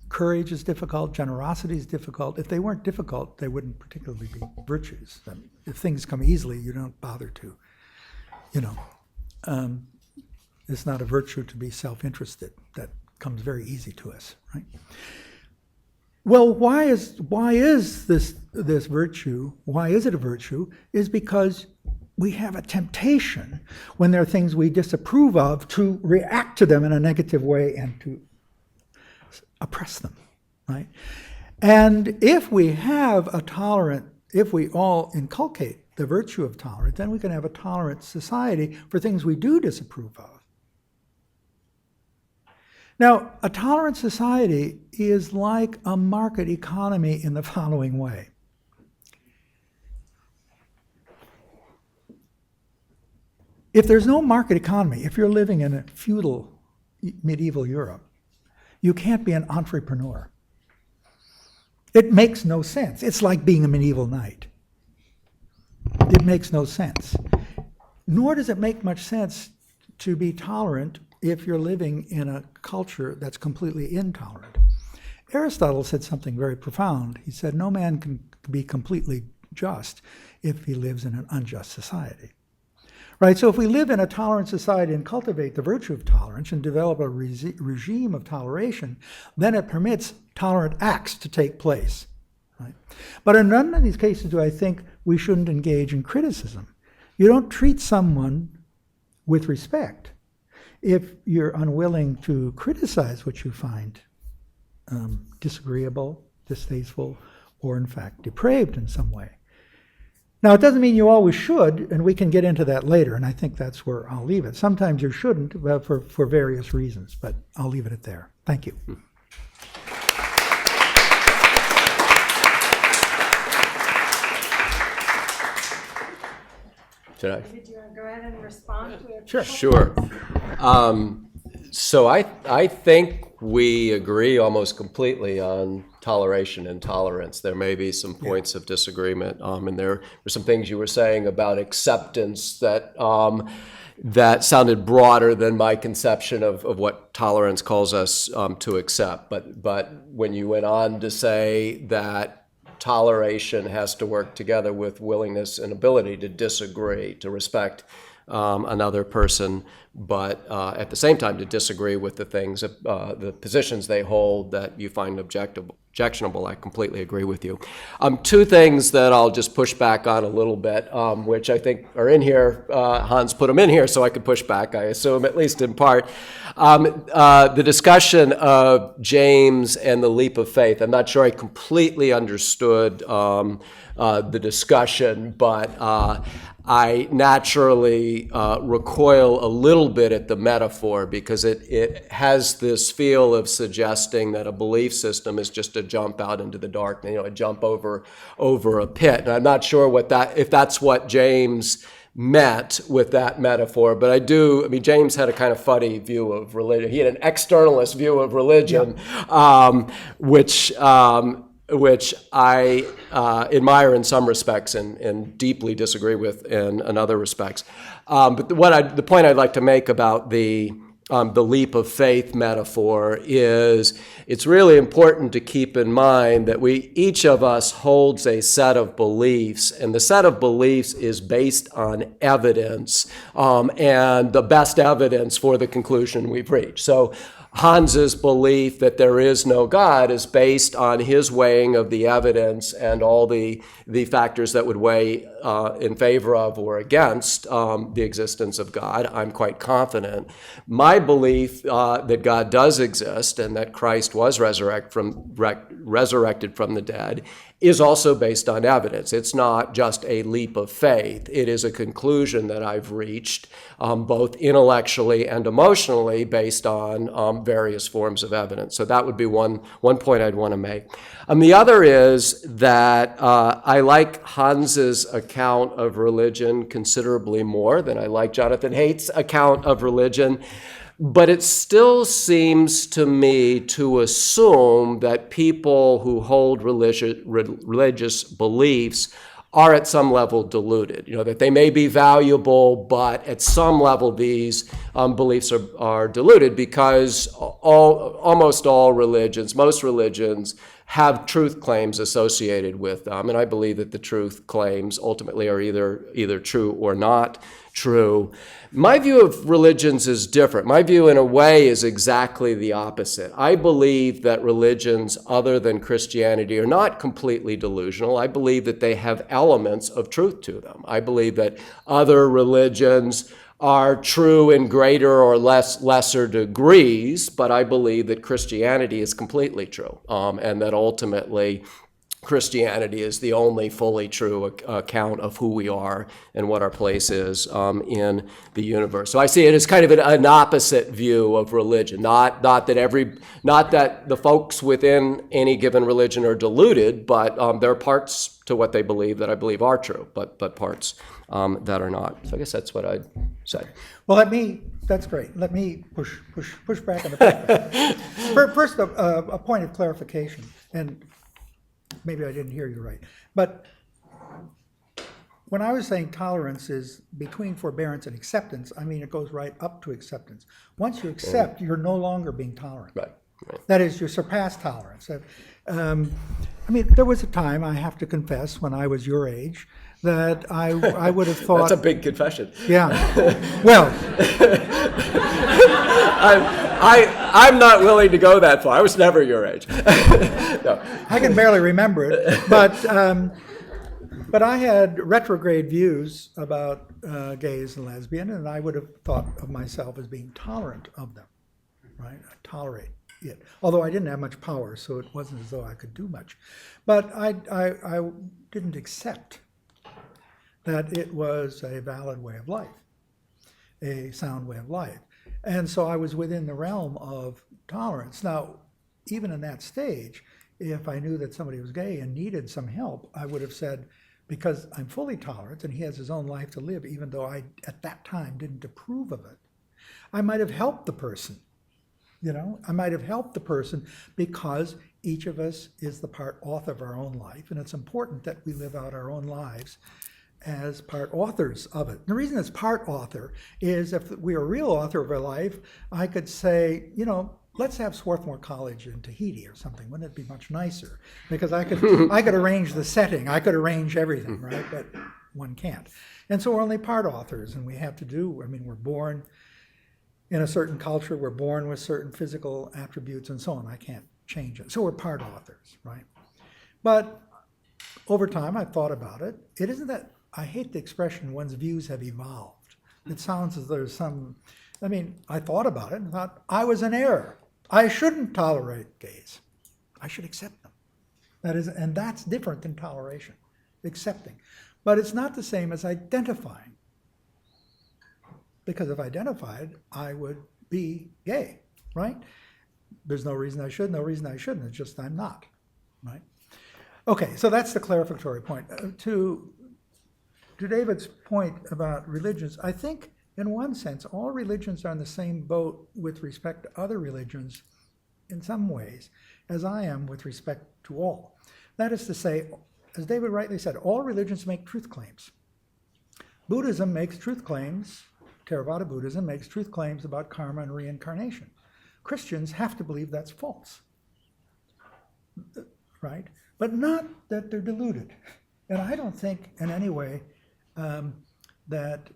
[SPEAKER 4] Courage is difficult, generosity is difficult. If they weren't difficult, they wouldn't particularly be virtues. If things come easily, you don't bother to, it's not a virtue to be self-interested. That comes very easy to us, right? Well, why is this virtue? Why is it a virtue? Is because we have a temptation when there are things we disapprove of to react to them in a negative way and to oppress them, right? And if we all inculcate the virtue of tolerance, then we can have a tolerant society for things we do disapprove of. Now, a tolerant society is like a market economy in the following way. If there's no market economy, if you're living in a feudal medieval Europe, you can't be an entrepreneur. It makes no sense. It's like being a medieval knight. It makes no sense. Nor does it make much sense to be tolerant if you're living in a culture that's completely intolerant. Aristotle said something very profound. He said, no man can be completely just if he lives in an unjust society. Right, so if we live in a tolerant society and cultivate the virtue of tolerance and develop a regime of toleration, then it permits tolerant acts to take place. Right? But in none of these cases do I think we shouldn't engage in criticism. You don't treat someone with respect if you're unwilling to criticize what you find disagreeable, distasteful, or in fact depraved in some way. Now, it doesn't mean you always should, and we can get into that later, and I think that's where I'll leave it. Sometimes you shouldn't, for various reasons, but I'll leave it at there. Thank you.
[SPEAKER 3] Should I?
[SPEAKER 2] Did you want to go ahead and respond to it?
[SPEAKER 3] Sure. So I think we agree almost completely on toleration and tolerance. There may be some points of disagreement, and there were some things you were saying about acceptance that that sounded broader than my conception of what tolerance calls us to accept. But when you went on to say that toleration has to work together with willingness and ability to disagree, to respect another person, but at the same time to disagree with the things, the positions they hold that you find objectionable. I completely agree with you. Two things that I'll just push back on a little bit, which I think are in here. Hans put them in here so I could push back, I assume, at least in part. The discussion of James and the leap of faith. I'm not sure I completely understood the discussion, but I naturally recoil a little bit at the metaphor because it has this feel of suggesting that a belief system is just a jump out into the dark, a jump over a pit. And I'm not sure if that's what James meant with that metaphor, but James had a kind of fuddy view of religion. He had an externalist view of religion, which I admire in some respects and deeply disagree with in other respects. But the point I'd like to make about the the leap of faith metaphor is it's really important to keep in mind that each of us holds a set of beliefs, and the set of beliefs is based on evidence, and the best evidence for the conclusion we've reached. So Hans's belief that there is no God is based on his weighing of the evidence and all the factors that would weigh in favor of or against the existence of God. I'm quite confident. My belief that God does exist and that Christ was resurrected from the dead is also based on evidence. It's not just a leap of faith. It is a conclusion that I've reached, both intellectually and emotionally, based on various forms of evidence. So that would be one point I'd want to make. The other is that I like Hans's account of religion considerably more than I like Jonathan Haidt's account of religion. But it still seems to me to assume that people who hold religious beliefs are at some level deluded. That they may be valuable, but at some level these beliefs are deluded, because almost all religions, most religions, have truth claims associated with them. And I believe that the truth claims ultimately are either true or not true. My view of religions is different. My view, in a way, is exactly the opposite. I believe that religions other than Christianity are not completely delusional. I believe that they have elements of truth to them. I believe that other religions are true in greater or lesser degrees, but I believe that Christianity is completely true, and that ultimately Christianity is the only fully true account of who we are and what our place is in the universe. So I see it as kind of an opposite view of religion. Not that the folks within any given religion are deluded, but there are parts to what they believe that I believe are true, but parts that are not. So I guess that's what I'd say.
[SPEAKER 4] Well, that's great. Let me push back on the point. First, a point of clarification, and maybe I didn't hear you right. But when I was saying tolerance is between forbearance and acceptance, I mean it goes right up to acceptance. Once you accept, you're no longer being tolerant.
[SPEAKER 3] Right.
[SPEAKER 4] That is, you surpass tolerance. There was a time, I have to confess, when I was your age, that I would have thought...
[SPEAKER 3] That's a big confession.
[SPEAKER 4] Yeah. Well...
[SPEAKER 3] I'm not willing to go that far. I was never your age. No.
[SPEAKER 4] I can barely remember it, but I had retrograde views about gays and lesbian, and I would have thought of myself as being tolerant of them, right? I tolerate it, although I didn't have much power, so it wasn't as though I could do much. But I didn't accept that it was a valid way of life, a sound way of life. And so I was within the realm of tolerance. Now, even in that stage, if I knew that somebody was gay and needed some help, I would have said, because I'm fully tolerant and he has his own life to live, even though I, at that time, didn't approve of it, I might have helped the person. I might have helped the person because each of us is the part author of our own life, and it's important that we live out our own lives as part authors of it. The reason it's part author is if we were a real author of our life, I could say, let's have Swarthmore College in Tahiti or something. Wouldn't it be much nicer? Because I could arrange the setting. I could arrange everything, right? But one can't. And so we're only part authors, and we have to do, we're born in a certain culture, we're born with certain physical attributes and so on. I can't change it. So we're part authors, right? But over time, I've thought about it. It isn't that, I hate the expression, one's views have evolved. It sounds as though there's some, I thought about it and thought, I was in error. I shouldn't tolerate gays. I should accept them. And that's different than toleration, accepting. But it's not the same as identifying. Because if identified, I would be gay, right? There's no reason I should, no reason I shouldn't. It's just I'm not, right? Okay, so that's the clarificatory point. To David's point about religions, I think in one sense, all religions are in the same boat with respect to other religions in some ways, as I am with respect to all. That is to say, as David rightly said, all religions make truth claims. Buddhism makes truth claims Theravada Buddhism makes truth claims about karma and reincarnation. Christians have to believe that's false, right? But not that they're deluded. And I don't think in any way that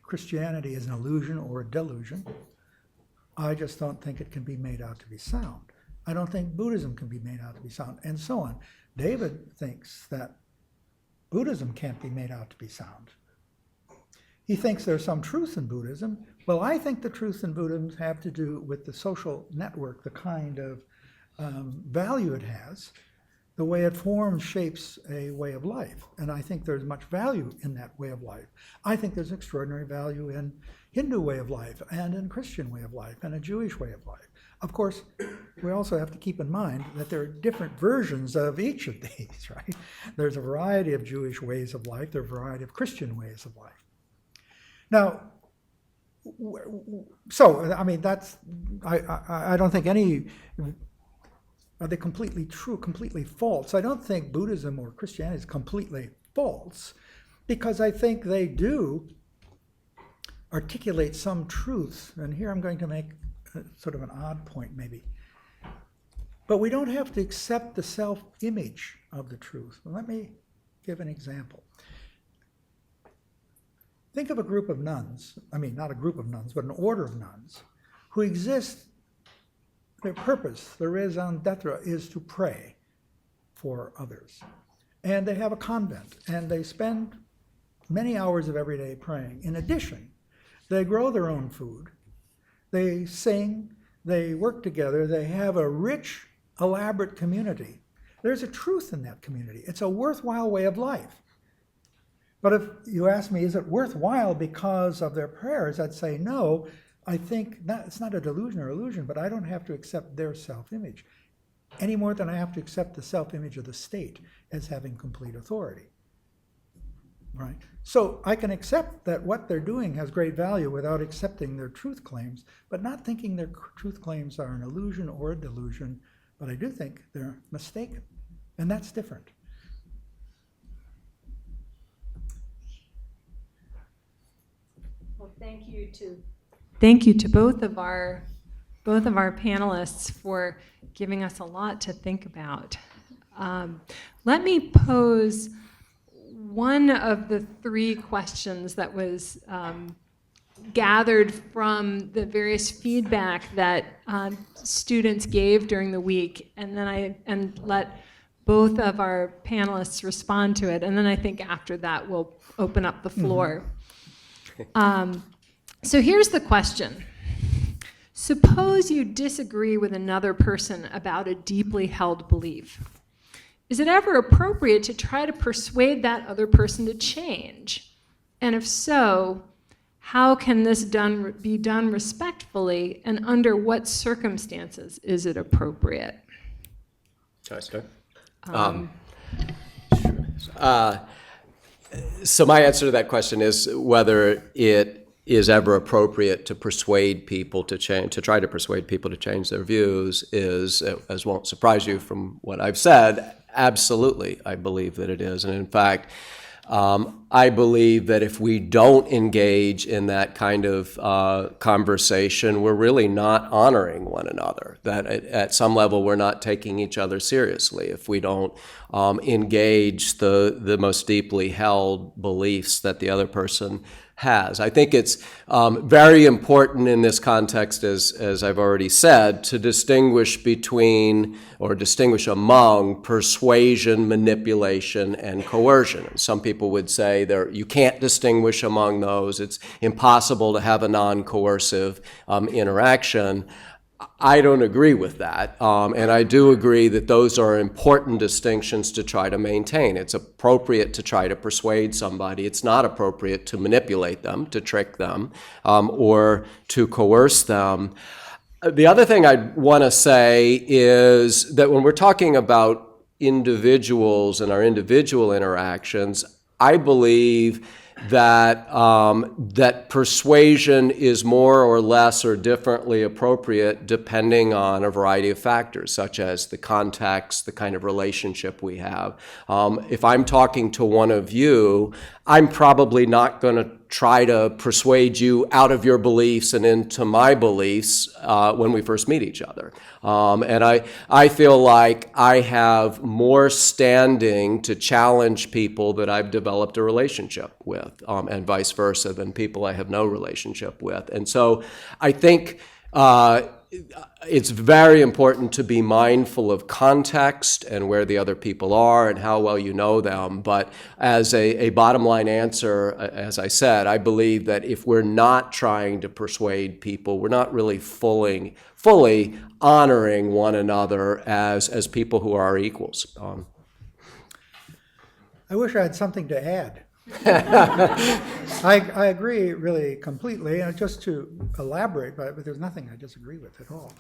[SPEAKER 4] Christianity is an illusion or a delusion. I just don't think it can be made out to be sound. I don't think Buddhism can be made out to be sound, and so on. David thinks that Buddhism can't be made out to be sound. He thinks there's some truth in Buddhism. Well, I think the truth in Buddhism have to do with the social network, the kind of value it has, the way it forms, shapes a way of life. And I think there's much value in that way of life. I think there's extraordinary value in Hindu way of life and in Christian way of life and a Jewish way of life. Of course, we also have to keep in mind that there are different versions of each of these, right? There's a variety of Jewish ways of life, there's a variety of Christian ways of life. Now, so, I mean, I don't think any, are they completely true, completely false? I don't think Buddhism or Christianity is completely false, because I think they do articulate some truths. And here I'm going to make sort of an odd point maybe. But we don't have to accept the self-image of the truth. Let me give an example. Think of a group of nuns, I mean, not a group of nuns, but an order of nuns, who exist, their purpose, their raison d'etre, is to pray for others. And they have a convent, and they spend many hours of every day praying. In addition, they grow their own food, they sing, they work together, they have a rich, elaborate community. There's a truth in that community. It's a worthwhile way of life. But if you ask me, is it worthwhile because of their prayers, I'd say no. I think it's not a delusion or illusion, but I don't have to accept their self-image any more than I have to accept the self-image of the state as having complete authority, right? So I can accept that what they're doing has great value without accepting their truth claims, but not thinking their truth claims are an illusion or a delusion, but I do think they're mistaken, and that's different.
[SPEAKER 2] Well, thank you to both of our panelists for giving us a lot to think about. Let me pose one of the three questions that was gathered from the various feedback that students gave during the week, and then let both of our panelists respond to it, and then I think after that we'll open up the floor. So here's the question. Suppose you disagree with another person about a deeply held belief. Is it ever appropriate to try to persuade that other person to change? And if so, how can this be done respectfully, and under what circumstances is it appropriate?
[SPEAKER 3] Can I start? So my answer to that question is whether it is ever appropriate to persuade people to change, to try to persuade people to change their views is, as won't surprise you from what I've said, absolutely, I believe that it is. And in fact, I believe that if we don't engage in that kind of conversation, we're really not honoring one another. That at some level, we're not taking each other seriously if we don't engage the most deeply held beliefs that the other person has. I think it's very important in this context, as I've already said, to distinguish between or distinguish among persuasion, manipulation, and coercion. And some people would say you can't distinguish among those. It's impossible to have a non-coercive interaction. I don't agree with that, and I do agree that those are important distinctions to try to maintain. It's appropriate to try to persuade somebody. It's not appropriate to manipulate them, to trick them, or to coerce them. The other thing I want to say is that when we're talking about individuals and our individual interactions, I believe that that persuasion is more or less or differently appropriate depending on a variety of factors, such as the context, the kind of relationship we have. If I'm talking to one of you, I'm probably not going to try to persuade you out of your beliefs and into my beliefs when we first meet each other. And I feel like I have more standing to challenge people that I've developed a relationship with, and vice versa, than people I have no relationship with. And so I think it's very important to be mindful of context and where the other people are and how well you know them. But as a bottom line answer, as I said, I believe that if we're not trying to persuade people, we're not really fully honoring one another as people who are equals.
[SPEAKER 4] I wish I had something to add. I agree really completely, and just to elaborate, but there's nothing I disagree with at all.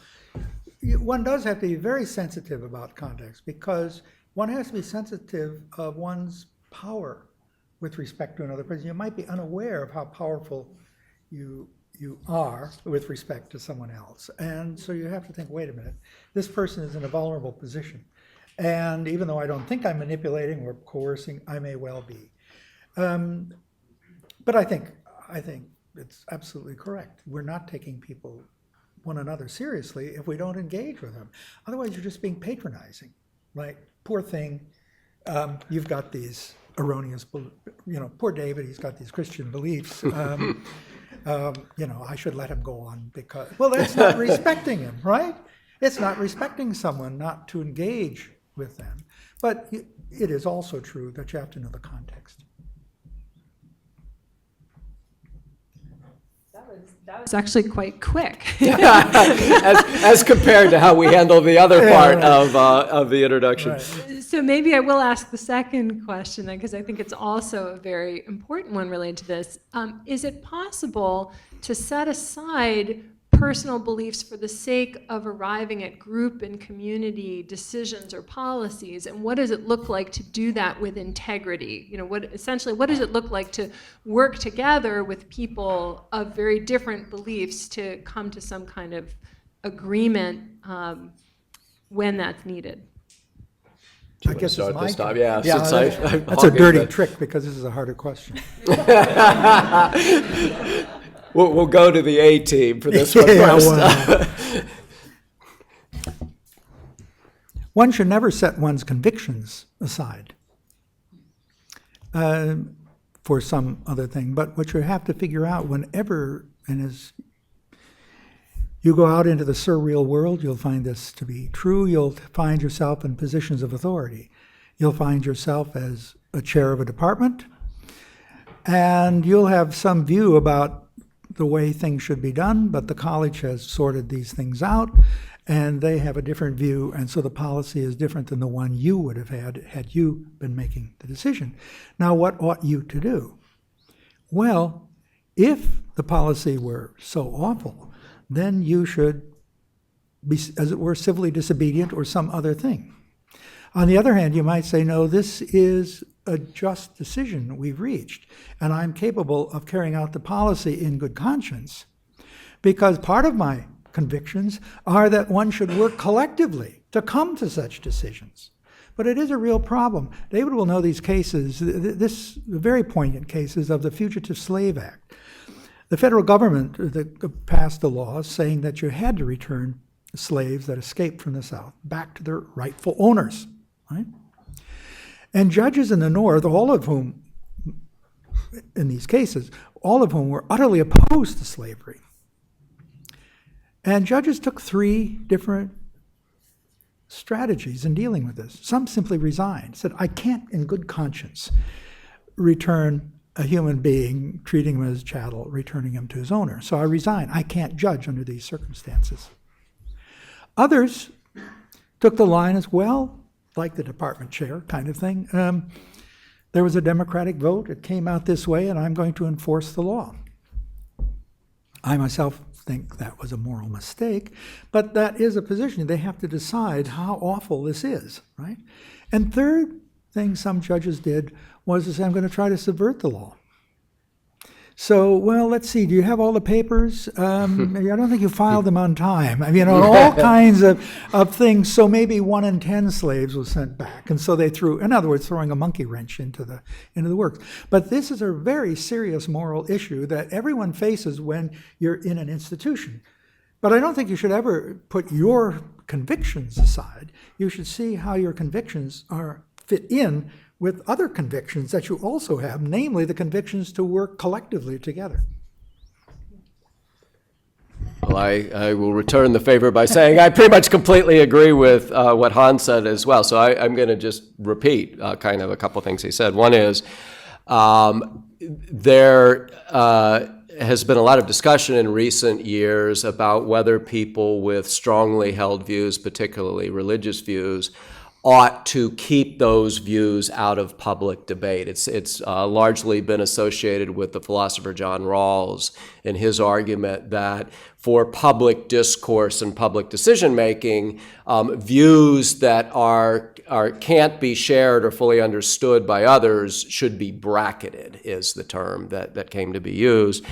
[SPEAKER 4] One does have to be very sensitive about context, because one has to be sensitive of one's power with respect to another person. You might be unaware of how powerful you are with respect to someone else, and so you have to think, wait a minute, this person is in a vulnerable position, and even though I don't think I'm manipulating or coercing, I may well be. But I think it's absolutely correct. We're not taking one another seriously if we don't engage with them. Otherwise, you're just being patronizing. Like, poor thing, you've got these erroneous, poor David, he's got these Christian beliefs. I should let him go on because, well, that's not respecting him, right? It's not respecting someone not to engage with them. But it is also true that you have to know the context.
[SPEAKER 2] That was actually quite quick.
[SPEAKER 3] as compared to how we handle the other part of the introduction.
[SPEAKER 4] Right.
[SPEAKER 2] So maybe I will ask the second question, because I think it's also a very important one related to this. Is it possible to set aside personal beliefs for the sake of arriving at group and community decisions or policies? And what does it look like to do that with integrity? What does it look like to work together with people of very different beliefs to come to some kind of agreement when that's needed?
[SPEAKER 4] I guess it's my turn.
[SPEAKER 3] Yeah,
[SPEAKER 4] that's a dirty trick, because this is a harder question.
[SPEAKER 3] We'll go to the A team for this one first.
[SPEAKER 4] One should never set one's convictions aside for some other thing. But what you have to figure out whenever, and as you go out into the surreal world, you'll find this to be true. You'll find yourself in positions of authority. You'll find yourself as a chair of a department, and you'll have some view about the way things should be done, but the college has sorted these things out, and they have a different view, and so the policy is different than the one you would have had you been making the decision. Now, what ought you to do? Well, if the policy were so awful, then you should be, as it were, civilly disobedient or some other thing. On the other hand, you might say, no, this is a just decision we've reached, and I'm capable of carrying out the policy in good conscience, because part of my convictions are that one should work collectively to come to such decisions. But it is a real problem. David will know these cases, this very poignant cases of the Fugitive Slave Act. The federal government passed a law saying that you had to return slaves that escaped from the South back to their rightful owners, right? And judges in the North, all of whom, in these cases, all of whom were utterly opposed to slavery. And judges took three different strategies in dealing with this. Some simply resigned, said, I can't in good conscience return a human being, treating him as chattel, returning him to his owner. So I resign. I can't judge under these circumstances. Others took the line as, well, like the department chair kind of thing. There was a democratic vote. It came out this way, and I'm going to enforce the law. I myself think that was a moral mistake, but that is a position. They have to decide how awful this is, right? And third thing some judges did was to say, I'm going to try to subvert the law. So, well, let's see. Do you have all the papers? I don't think you filed them on time. I mean, all kinds of things. So maybe 1 in 10 slaves was sent back, and so they threw, in other words, throwing a monkey wrench into the works. But this is a very serious moral issue that everyone faces when you're in an institution. But I don't think you should ever put your convictions aside. You should see how your convictions fit in with other convictions that you also have, namely the convictions to work collectively together.
[SPEAKER 3] Well, I will return the favor by saying I pretty much completely agree with what Hans said as well. So I'm going to just repeat kind of a couple things he said. One is there has been a lot of discussion in recent years about whether people with strongly held views, particularly religious views, ought to keep those views out of public debate. It's largely been associated with the philosopher John Rawls and his argument that for public discourse and public decision-making, views that can't be shared or fully understood by others should be bracketed, is the term that came to be used.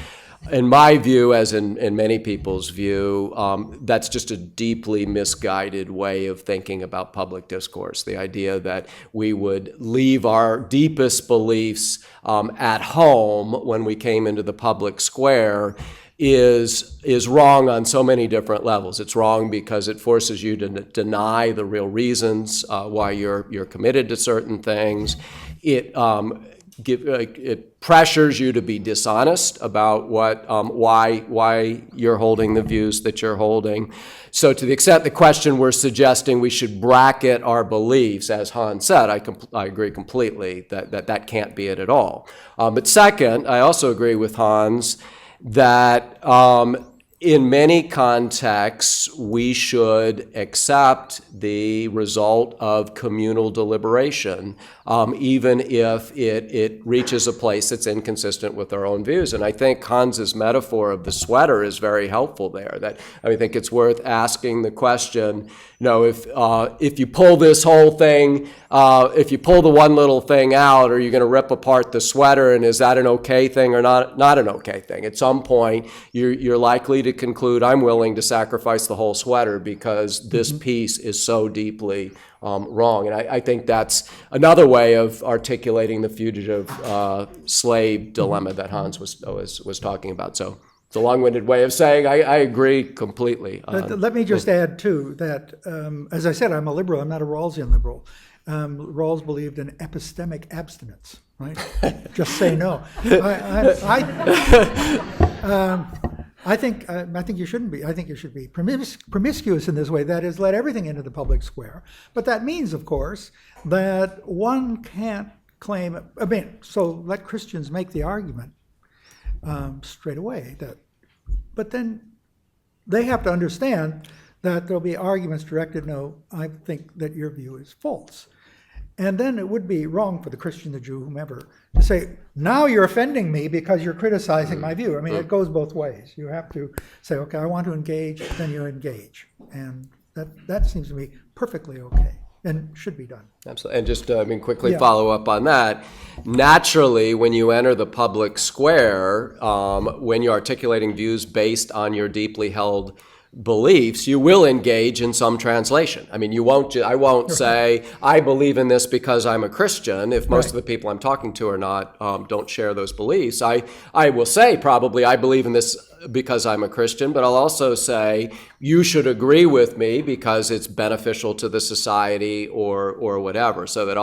[SPEAKER 3] In my view, as in many people's view, that's just a deeply misguided way of thinking about public discourse. The idea that we would leave our deepest beliefs at home when we came into the public square is wrong on so many different levels. It's wrong because it forces you to deny the real reasons why you're committed to certain things. It pressures you to be dishonest about why you're holding the views that you're holding. So to the extent the question we're suggesting we should bracket our beliefs, as Hans said, I agree completely that can't be it at all. But second, I also agree with Hans that in many contexts, we should accept the result of communal deliberation, even if it reaches a place that's inconsistent with our own views. And I think Hans's metaphor of the sweater is very helpful there. That I think it's worth asking the question, if you pull this whole thing, if you pull the one little thing out, are you going to rip apart the sweater? And is that an okay thing or not an okay thing? At some point, you're likely to conclude, I'm willing to sacrifice the whole sweater because this piece is so deeply wrong. And I think that's another way of articulating the fugitive slave dilemma that Hans was talking about. So it's a long-winded way of saying I agree completely.
[SPEAKER 4] Let me just add, too, that, as I said, I'm a liberal. I'm not a Rawlsian liberal. Rawls believed in epistemic abstinence, right? Just say no. I think you shouldn't be. I think you should be promiscuous in this way. That is, let everything into the public square. But that means, of course, that one can't claim. So let Christians make the argument straight away. But then they have to understand that there'll be arguments directed. No, I think that your view is false. And then it would be wrong for the Christian, the Jew, whomever, to say, now you're offending me because you're criticizing my view. I mean, it goes both ways. You have to say, okay, I want to engage, then you engage. And that seems to me perfectly okay and should be done.
[SPEAKER 3] Absolutely. And just quickly follow up on that. Naturally, when you enter the public square, when you're articulating views based on your deeply held beliefs, you will engage in some translation. I mean, I won't say, I believe in this because I'm a Christian, if most of the people I'm talking to are not, don't share those beliefs. I will say probably, I believe in this because I'm a Christian, but I'll also say, you should agree with me because it's beneficial to the society or whatever, so that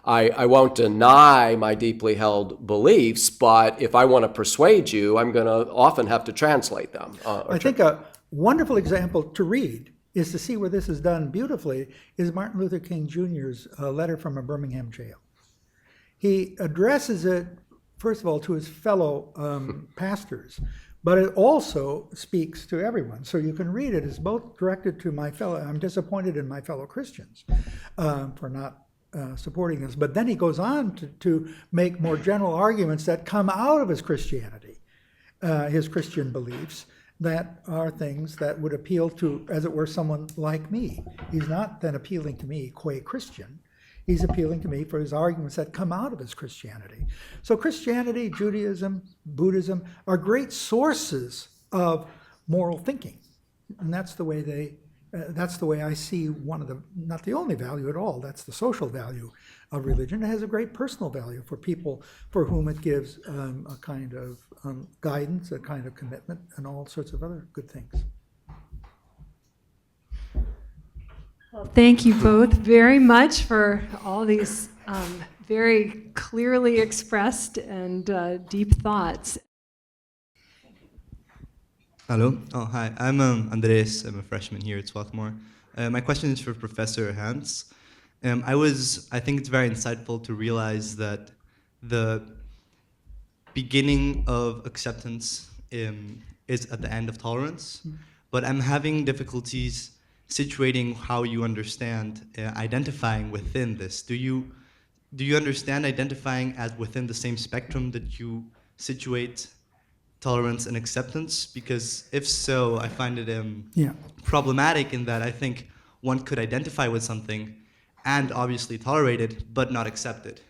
[SPEAKER 3] I won't deny my deeply held beliefs, but if I want to persuade you, I'm going to often have to translate them.
[SPEAKER 4] I think a wonderful example to read is to see where this is done beautifully is Martin Luther King Jr.'s letter from a Birmingham jail. He addresses it, first of all, to his fellow pastors, but it also speaks to everyone. So you can read it as both directed to I'm disappointed in my fellow Christians for not supporting this, but then he goes on to make more general arguments that come out of his Christianity, his Christian beliefs, that are things that would appeal to, as it were, someone like me. He's not then appealing to me, qua Christian. He's appealing to me for his arguments that come out of his Christianity. So Christianity, Judaism, Buddhism are great sources of moral thinking, and that's the way I see one of the, not the only value at all, that's the social value of religion. It has a great personal value for people for whom it gives a kind of guidance, a kind of commitment, and all sorts of other good things.
[SPEAKER 2] Well, thank you both very much for all these very clearly expressed and deep thoughts.
[SPEAKER 5] Hello. Oh, hi. I'm Andres. I'm a freshman here at Swarthmore. My question is for Professor Hans. I think it's very insightful to realize that the beginning of acceptance is at the end of tolerance, but I'm having difficulties situating how you understand identifying within this. Do you understand identifying as within the same spectrum that you situate tolerance and acceptance? Because if so, I find it problematic in that I think one could identify with something and obviously tolerate it, but not accept it.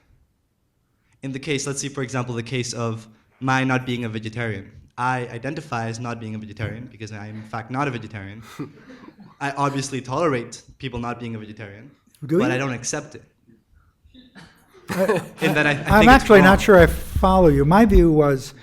[SPEAKER 5] In the case, let's see, for example, the case of my not being a vegetarian. I identify as not being a vegetarian because I am in fact not a vegetarian. I obviously tolerate people not being a vegetarian, but I don't accept it.
[SPEAKER 4] I'm actually not sure I follow you. My view was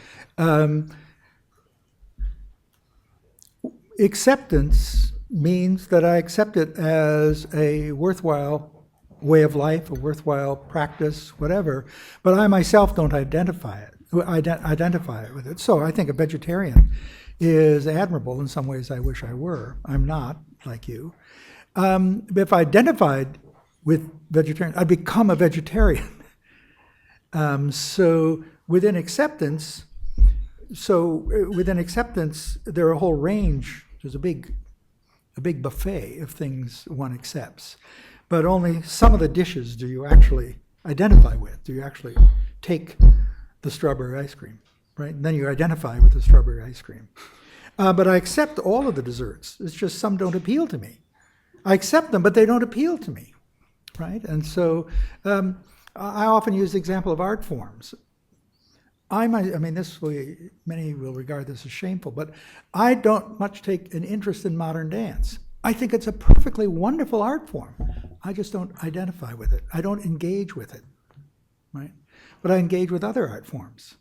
[SPEAKER 4] acceptance means that I accept it as a worthwhile way of life, a worthwhile practice, whatever, but I myself don't identify with it. So I think a vegetarian is admirable. In some ways I wish I were. I'm not, like you. But if I identified with vegetarian, I'd become a vegetarian. So within acceptance, there are a whole range. There's a big buffet of things one accepts, but only some of the dishes do you actually identify with. Do you actually take the strawberry ice cream, right? And then you identify with the strawberry ice cream. But I accept all of the desserts. It's just some don't appeal to me. I accept them, but they don't appeal to me, right? And so I often use the example of art forms. Many will regard this as shameful, but I don't much take an interest in modern dance. I think it's a perfectly wonderful art form. I just don't identify with it. I don't engage with it, right? But I engage with other art forms.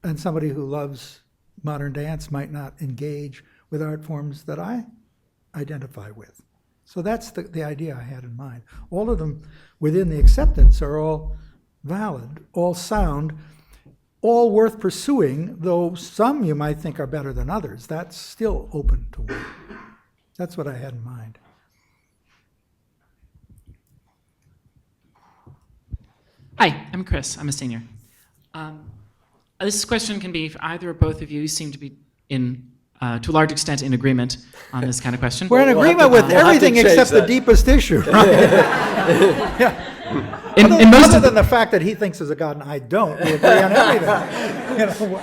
[SPEAKER 4] And somebody who loves modern dance might not engage with art forms that I identify with. So that's the idea I had in mind. All of them within the acceptance are all valid, all sound, all worth pursuing, though some you might think are better than others. That's still open to one. That's what I had in mind.
[SPEAKER 6] Hi, I'm Chris. I'm a senior. This question can be for either or both of you. You seem to be to a large extent in agreement on this kind of question.
[SPEAKER 4] We're in agreement with everything except the deepest issue, right? Yeah. Other than the fact that he thinks there's a God and I don't, we agree on everything.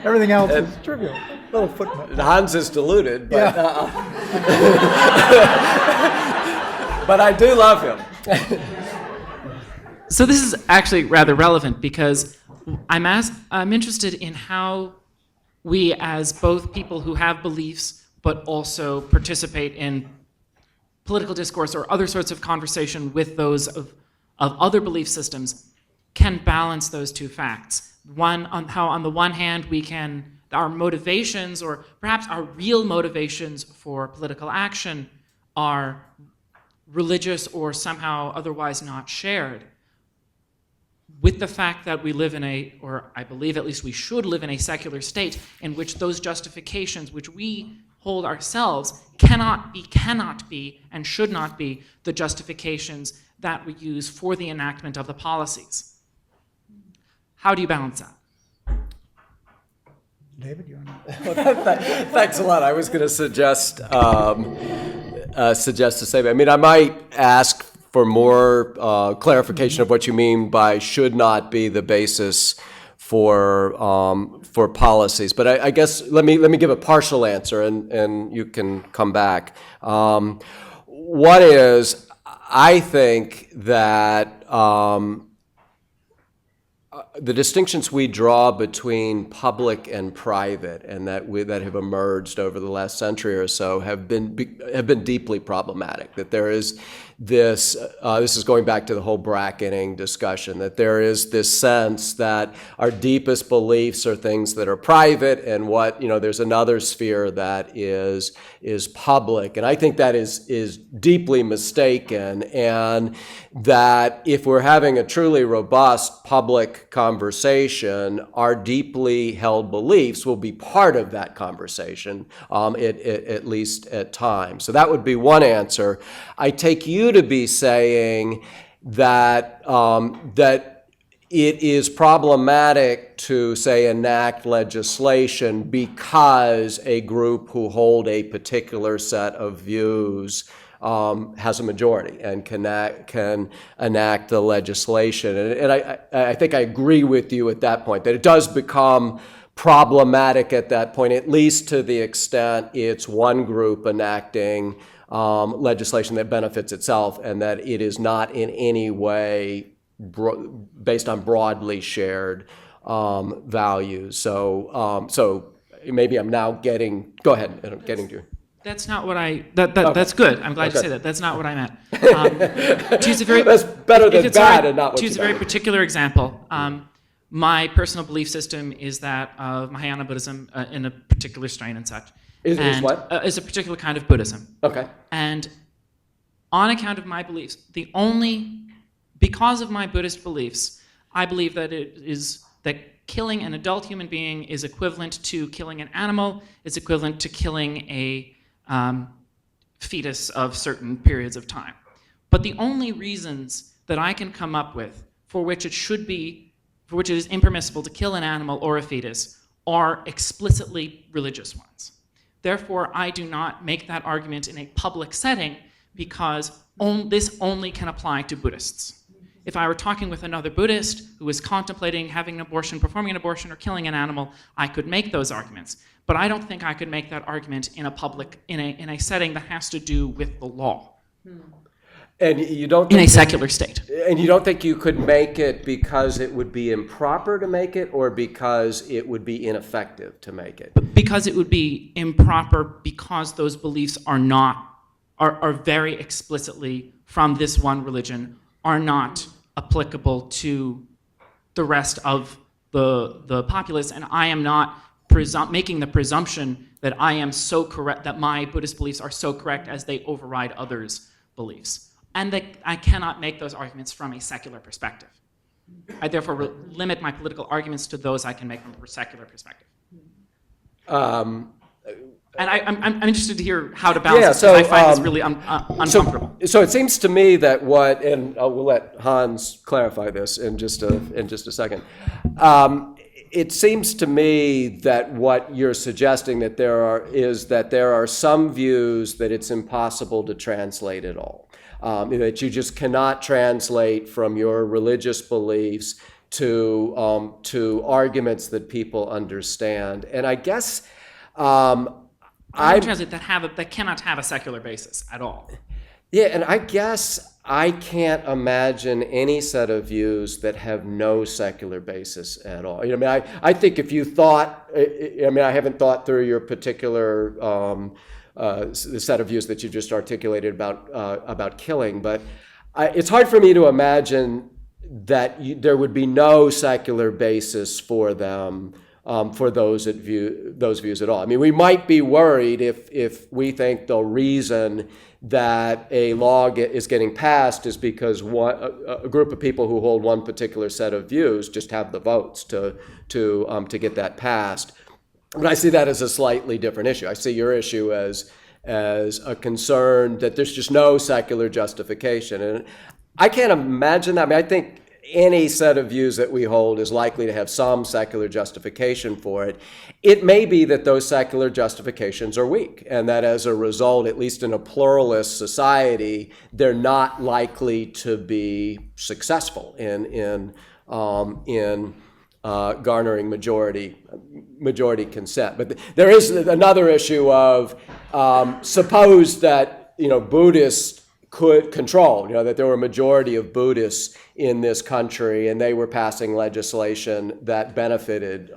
[SPEAKER 4] Everything else is trivial. Little footnote.
[SPEAKER 3] Hans is deluded, but, but I do love him.
[SPEAKER 6] So this is actually rather relevant because I'm interested in how we, as both people who have beliefs but also participate in political discourse or other sorts of conversation with those of other belief systems, can balance those two facts. How on the one hand our motivations, or perhaps our real motivations for political action, are religious or somehow otherwise not shared, with the fact that we live in or I believe at least we should live in a secular state in which those justifications which we hold ourselves cannot be, and should not be the justifications that we use for the enactment of the policies. How do you balance that?
[SPEAKER 4] David, you want to?
[SPEAKER 3] Thanks a lot. I was going to suggest the same. I mean, I might ask for more clarification of what you mean by should not be the basis for policies. But I guess let me give a partial answer, and you can come back. One is, I think that the distinctions we draw between public and private, and that have emerged over the last century or so, have been deeply problematic. That there is this is going back to the whole bracketing discussion, that there is this sense that our deepest beliefs are things that are private, and there's another sphere that is public. And I think that is deeply mistaken, and that if we're having a truly robust public conversation, our deeply held beliefs will be part of that conversation, at least at times. So that would be one answer. I take you to be saying that that it is problematic to, say, enact legislation because a group who hold a particular set of views has a majority and can enact the legislation. And I think I agree with you at that point, that it does become problematic at that point, at least to the extent it's one group enacting legislation that benefits itself, and that it is not in any way based on broadly shared values. So maybe I'm now getting. Go ahead. I'm getting to you.
[SPEAKER 6] That's not what That's good. I'm glad you say that. That's not what I meant. To use a very,
[SPEAKER 3] that's better than bad, and not what
[SPEAKER 6] to use a very particular example. My personal belief system is that of Mahayana Buddhism in a particular strain and such.
[SPEAKER 3] Is what?
[SPEAKER 6] Is a particular kind of Buddhism.
[SPEAKER 3] Okay.
[SPEAKER 6] And on account of my beliefs, because of my Buddhist beliefs, I believe that that killing an adult human being is equivalent to killing an animal, is equivalent to killing a fetus of certain periods of time. But the only reasons that I can come up with for which it is impermissible to kill an animal or a fetus are explicitly religious ones. Therefore, I do not make that argument in a public setting, because this only can apply to Buddhists. If I were talking with another Buddhist who was contemplating having an abortion, performing an abortion, or killing an animal, I could make those arguments. But I don't think I could make that argument in a setting that has to do with the law.
[SPEAKER 3] And you don't
[SPEAKER 6] in a secular state.
[SPEAKER 3] And you don't think you could make it because it would be improper to make it, or because it would be ineffective to make it?
[SPEAKER 6] Because it would be improper, because those beliefs are very explicitly from this one religion, are not applicable to the rest of the populace, and I am not making the presumption that I am so correct, that my Buddhist beliefs are so correct as they override others' beliefs. And that I cannot make those arguments from a secular perspective. I therefore limit my political arguments to those I can make from a secular perspective. And I'm interested to hear how to balance this, because I find this really uncomfortable.
[SPEAKER 3] So it seems to me that and we'll let Hans clarify this in just a second. It seems to me that what you're suggesting that there are some views that it's impossible to translate at all. That you just cannot translate from your religious beliefs to arguments that people understand. And I guess
[SPEAKER 6] that cannot have a secular basis at all.
[SPEAKER 3] Yeah, and I guess I can't imagine any set of views that have no secular basis at all. I think if you thought, I haven't thought through your particular the set of views that you just articulated about killing, but it's hard for me to imagine that there would be no secular basis for them, for those views at all. We might be worried if we think the reason that a law is getting passed is because a group of people who hold one particular set of views just have the votes to get that passed. But I see that as a slightly different issue. I see your issue as a concern that there's just no secular justification. And I can't imagine that. I think any set of views that we hold is likely to have some secular justification for it. It may be that those secular justifications are weak, and that as a result, at least in a pluralist society, they're not likely to be successful in garnering majority consent. But there is another issue of suppose that Buddhist could control, that there were a majority of Buddhists in this country, and they were passing legislation that benefited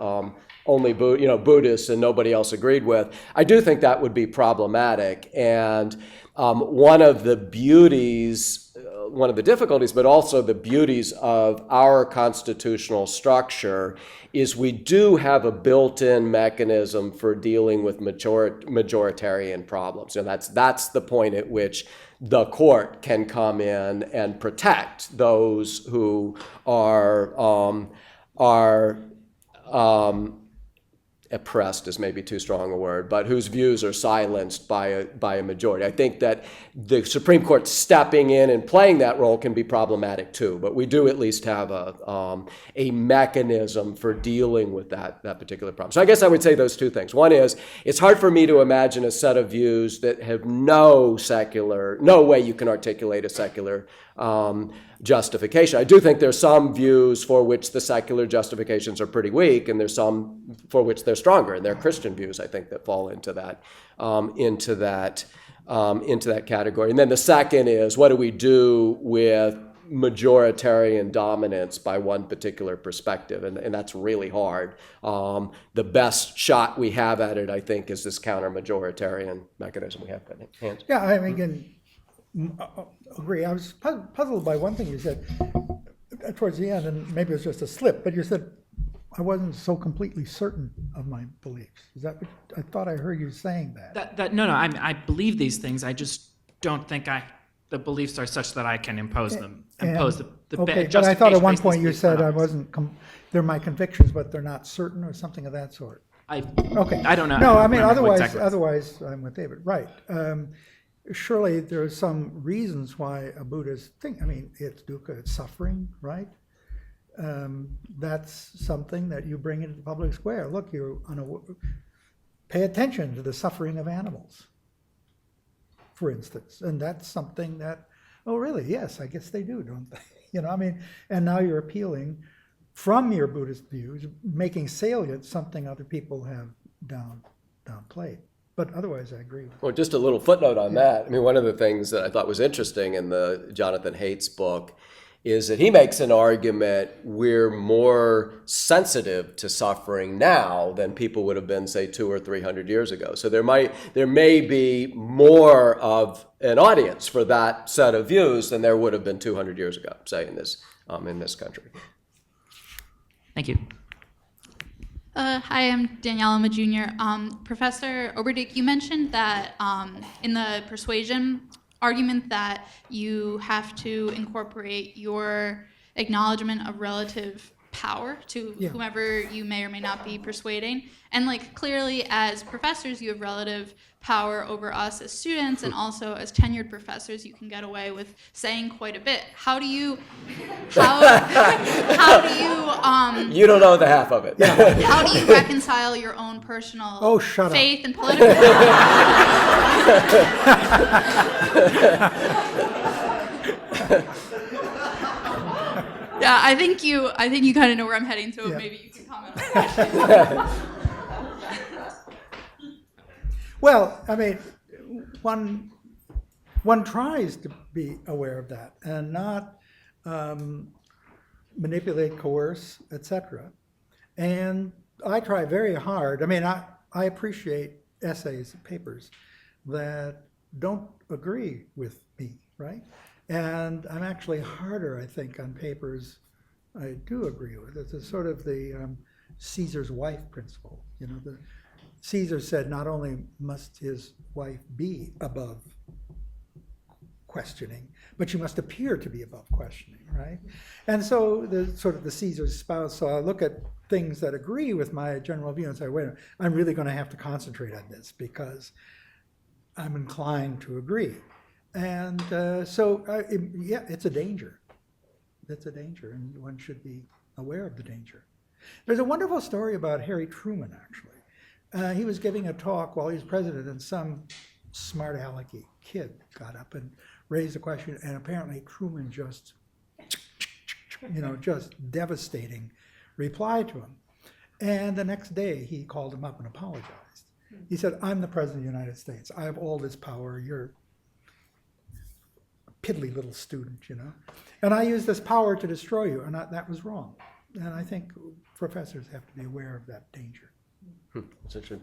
[SPEAKER 3] only Buddhists and nobody else agreed with. I do think that would be problematic. And one of the beauties, one of the difficulties, but also the beauties of our constitutional structure is we do have a built-in mechanism for dealing with majoritarian problems. That's the point at which the court can come in and protect those who are oppressed is maybe too strong a word, but whose views are silenced by a majority. I think that the Supreme Court stepping in and playing that role can be problematic too, but we do at least have a mechanism for dealing with that particular problem. So I guess I would say those two things. One is, it's hard for me to imagine a set of views that have no way you can articulate a secular justification. I do think there's some views for which the secular justifications are pretty weak, and there's some for which they're stronger, and they're Christian views, I think, that fall into that category. And then the second is, what do we do with majoritarian dominance by one particular perspective? And that's really hard. The best shot we have at it, I think, is this counter-majoritarian mechanism we have. Hans?
[SPEAKER 4] Yeah, I mean, again, agree. I was puzzled by one thing you said towards the end, and maybe it was just a slip, but you said I wasn't so completely certain of my beliefs. Is that what I thought I heard you saying that?
[SPEAKER 6] No, I believe these things. I just don't think the beliefs are such that I can impose them.
[SPEAKER 4] Okay, but I thought at one point you said I wasn't. They're my convictions, but they're not certain, or something of that sort. Okay.
[SPEAKER 6] I don't know.
[SPEAKER 4] No, I mean
[SPEAKER 6] exactly.
[SPEAKER 4] otherwise I'm with David. Right. Surely there are some reasons why a Buddhist think. I mean, it's dukkha, it's suffering, right? That's something that you bring into the public square. Look, pay attention to the suffering of animals, for instance, and that's something that, oh, really? Yes, I guess they do, don't they? I mean, and now you're appealing from your Buddhist views, making salient something other people have downplayed. But otherwise, I agree with you.
[SPEAKER 3] Well, just a little footnote on that. I mean, one of the things that I thought was interesting in the Jonathan Haidt's book is that he makes an argument we're more sensitive to suffering now than people would have been, say, 200 or 300 years ago. So there may be more of an audience for that set of views than there would have been 200 years ago, say, in this country.
[SPEAKER 6] Thank you.
[SPEAKER 7] Hi, I'm Danielle. I'm a junior. Professor Oberdick, you mentioned that in the persuasion argument that you have to incorporate your acknowledgement of relative power to whomever you may or may not be persuading. And clearly as professors, you have relative power over us as students, and also as tenured professors, you can get away with saying quite a bit. How do you
[SPEAKER 3] you don't know the half of it.
[SPEAKER 7] How do you reconcile your own personal faith and political Yeah, I think you kind of know where I'm heading, so maybe you can comment on that.
[SPEAKER 4] Well, I mean, one tries to be aware of that and not manipulate, coerce, etc. And I try very hard. I mean, I appreciate essays and papers that don't agree with me, right? And I'm actually harder, I think, on papers I do agree with. It's a sort of the Caesar's wife principle. Caesar said not only must his wife be above questioning, but she must appear to be above questioning, right? And so the Caesar's spouse. So I look at things that agree with my general view and say, wait a minute, I'm really going to have to concentrate on this because I'm inclined to agree. And it's a danger. It's a danger, and one should be aware of the danger. There's a wonderful story about Harry Truman, actually. He was giving a talk while he was president, and some smart alecky kid got up and raised a question, and apparently Truman just devastating reply to him. And the next day, he called him up and apologized. He said, I'm the president of the United States. I have all this power. You're piddly little student, And I use this power to destroy you, and that was wrong. And I think professors have to be aware of that danger.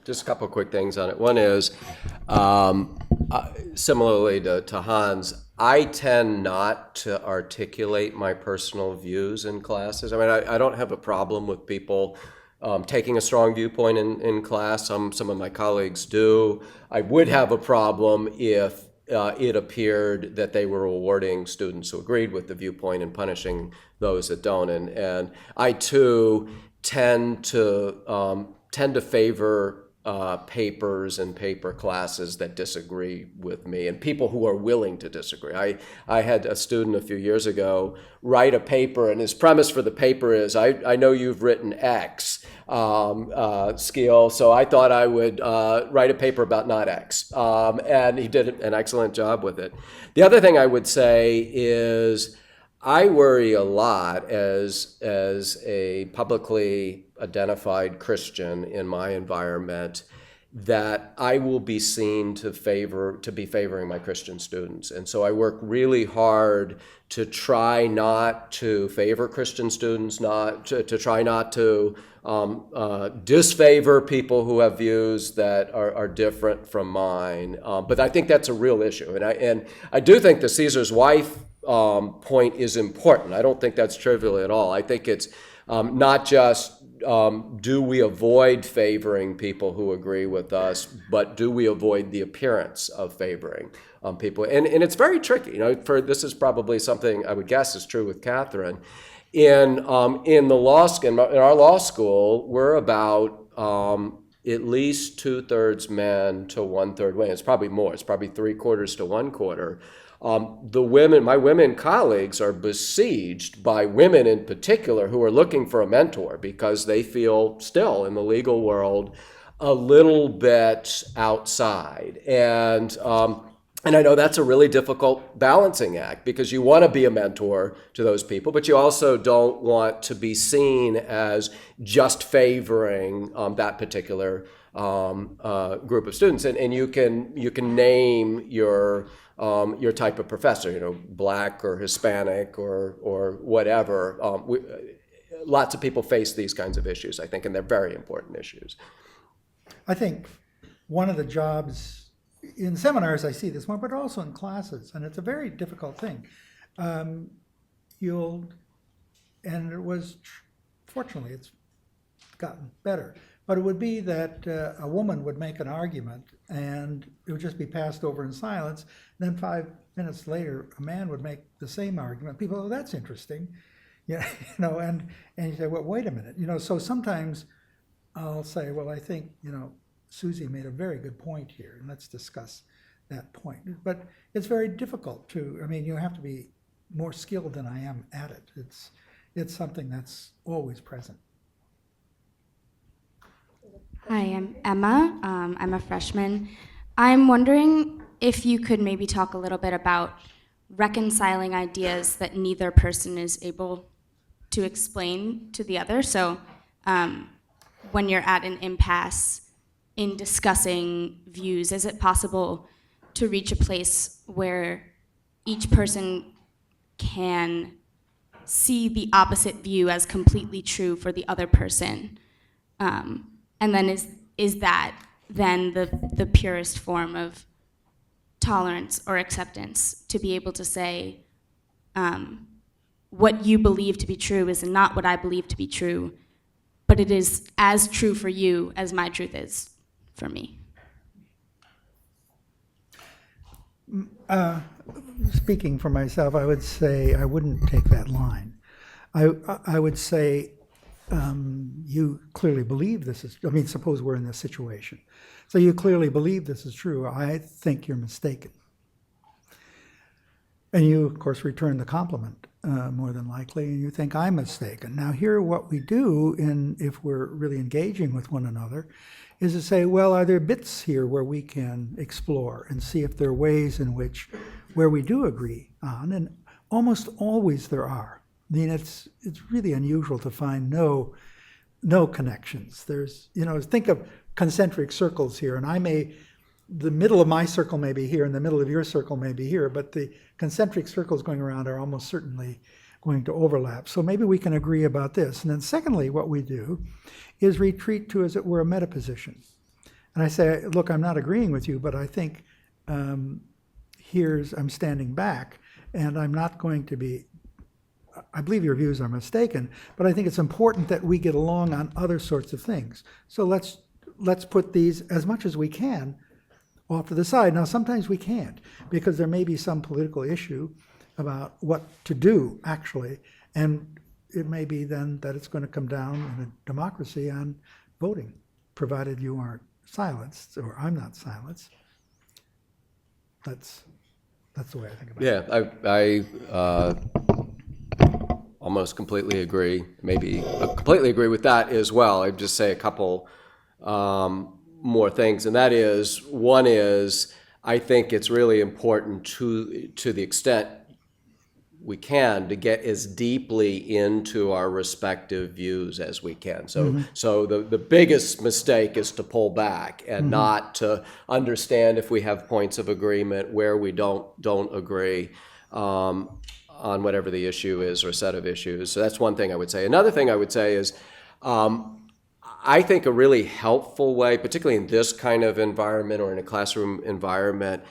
[SPEAKER 3] Just a couple of quick things on it. One is, similarly to Hans, I tend not to articulate my personal views in classes. I mean, I don't have a problem with people taking a strong viewpoint in class. Some of my colleagues do. I would have a problem if it appeared that they were rewarding students who agreed with the viewpoint and punishing those that don't. And I too tend to favor papers and paper classes that disagree with me and people who are willing to disagree. I had a student a few years ago write a paper, and his premise for the paper is, I know you've written X, Skeel, so I thought I would write a paper about not X. And he did an excellent job with it. The other thing I would say is, I worry a lot as a publicly identified Christian in my environment that I will be seen to be favoring my Christian students. And so I work really hard to try not to favor Christian students, to try not to disfavor people who have views that are different from mine. But I think that's a real issue. And I do think the Caesar's wife point is important. I don't think that's trivial at all. I think it's not just do we avoid favoring people who agree with us, but do we avoid the appearance of favoring people? And it's very tricky. This is probably something I would guess is true with Catherine. In our law school, we're about at least 2/3 men to 1/3 women. It's probably more. It's probably 3/4 to 1/4. My women colleagues are besieged by women in particular who are looking for a mentor because they feel still in the legal world a little bit outside. And I know that's a really difficult balancing act because you want to be a mentor to those people, but you also don't want to be seen as just favoring that particular group of students. And you can name your type of professor, Black or Hispanic or whatever. Lots of people face these kinds of issues, I think, and they're very important issues.
[SPEAKER 4] I think one of the jobs in seminars, I see this more, but also in classes, and it's a very difficult thing. Fortunately, it's gotten better, but it would be that a woman would make an argument and it would just be passed over in silence. Then 5 minutes later, a man would make the same argument. People, oh, that's interesting, and you say, well, wait a minute, So sometimes I'll say, well, I think, Susie made a very good point here, and let's discuss that point. But it's very difficult you have to be more skilled than I am at it. It's something that's always present.
[SPEAKER 8] Hi, I'm Emma. I'm a freshman. I'm wondering if you could maybe talk a little bit about reconciling ideas that neither person is able to explain to the other. So when you're at an impasse in discussing views, is it possible to reach a place where each person can see the opposite view as completely true for the other person? And then is that then the purest form of tolerance or acceptance, to be able to say, what you believe to be true is not what I believe to be true, but it is as true for you as my truth is for me?
[SPEAKER 4] Speaking for myself, I would say I wouldn't take that line. I would say, you clearly believe this is, suppose we're in this situation. So you clearly believe this is true. I think you're mistaken. And you, of course, return the compliment more than likely, and you think I'm mistaken. Now here what we do, if we're really engaging with one another, is to say, well, are there bits here where we can explore and see if there are ways in which, where we do agree on, and almost always there are. It's really unusual to find no connections. There's, think of concentric circles here, and I may the middle of my circle may be here and the middle of your circle may be here, but the concentric circles going around are almost certainly going to overlap. So maybe we can agree about this. And then secondly, what we do is retreat to, as it were, a metaposition. And I say, look, I'm not agreeing with you, but I think I'm standing back, and I'm not going to be, I believe your views are mistaken, but I think it's important that we get along on other sorts of things. So let's put these, as much as we can, off to the side. Now, sometimes we can't, because there may be some political issue about what to do, actually, and it may be then that it's going to come down in a democracy on voting, provided you aren't silenced, or I'm not silenced. That's the way I think about it.
[SPEAKER 3] Yeah, I almost completely agree. Maybe completely agree with that as well. I'd just say a couple more things, and that is, one is, I think it's really important to the extent we can to get as deeply into our respective views as we can. So, so the biggest mistake is to pull back and not to understand if we have points of agreement, where we don't agree on whatever the issue is or set of issues. So that's one thing I would say. Another thing I would say is, I think a really helpful way, particularly in this kind of environment or in a classroom environment,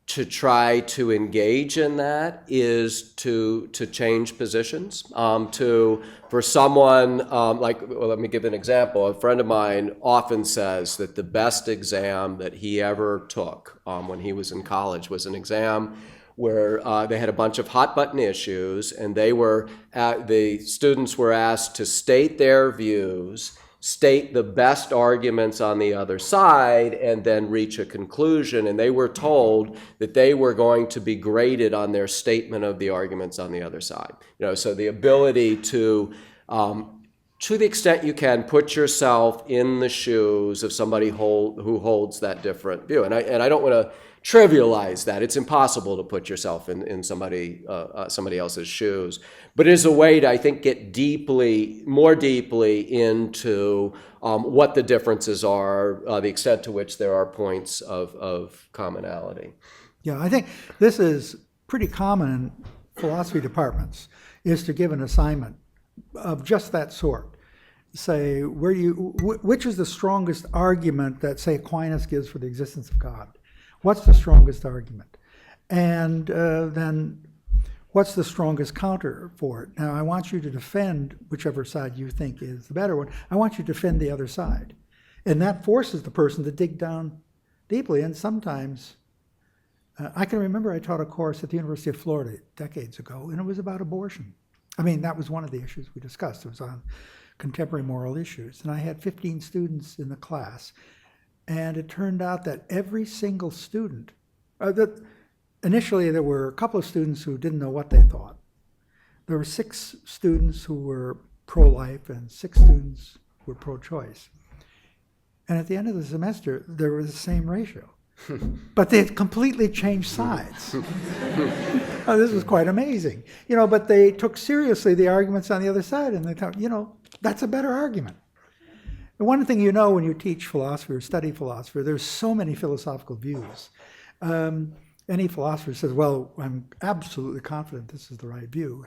[SPEAKER 3] to try to engage in that is to change positions. For someone, let me give an example. A friend of mine often says that the best exam that he ever took when he was in college was an exam where they had a bunch of hot button issues, and the students were asked to state their views, state the best arguments on the other side, and then reach a conclusion. And they were told that they were going to be graded on their statement of the arguments on the other side. So the ability to the extent you can, put yourself in the shoes of somebody who holds that different view. And I don't want to trivialize that. It's impossible to put yourself in somebody else's shoes. But it is a way to, I think, get more deeply into what the differences are, the extent to which there are points of commonality.
[SPEAKER 4] Yeah, I think this is pretty common in philosophy departments, is to give an assignment of just that sort. Say, which is the strongest argument that, say, Aquinas gives for the existence of God? What's the strongest argument? And then what's the strongest counter for it? Now, I want you to defend whichever side you think is the better one. I want you to defend the other side. And that forces the person to dig down deeply. And sometimes, I can remember I taught a course at the University of Florida decades ago, and it was about abortion. I mean, that was one of the issues we discussed. It was on contemporary moral issues. And I had 15 students in the class. And it turned out that every single student, initially there were a couple of students who didn't know what they thought. There were 6 students who were pro-life and 6 students who were pro-choice. And at the end of the semester, there was the same ratio. But they had completely changed sides. This was quite amazing. But they took seriously the arguments on the other side, and they thought, that's a better argument. And one thing when you teach philosophy or study philosophy, there's so many philosophical views. Any philosopher says, well, I'm absolutely confident this is the right view.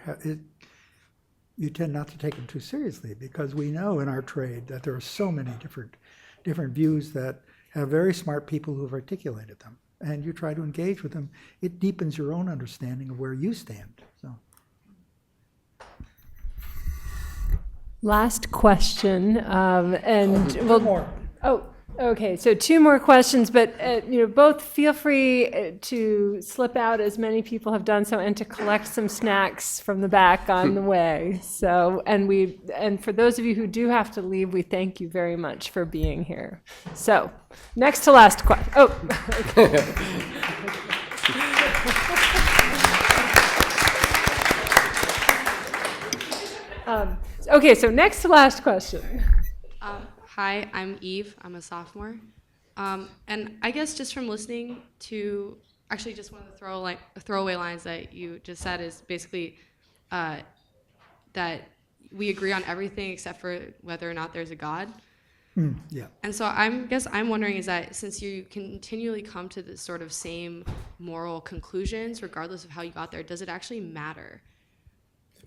[SPEAKER 4] You tend not to take them too seriously, because we know in our trade that there are so many different views that have very smart people who have articulated them. And you try to engage with them. It deepens your own understanding of where you stand. So.
[SPEAKER 2] Last question, more. Oh, okay. So 2 more questions, but both feel free to slip out, as many people have done so, and to collect some snacks from the back on the way. So, and for those of you who do have to leave, we thank you very much for being here. So, next to last question. Oh. Okay, so next to last question.
[SPEAKER 9] Hi, I'm Eve. I'm a sophomore. And I guess just from listening to, actually just one of the throwaway lines that you just said is basically that we agree on everything except for whether or not there's a God.
[SPEAKER 4] Yeah.
[SPEAKER 9] And so I'm wondering is that since you continually come to this sort of same moral conclusions, regardless of how you got there, does it actually matter?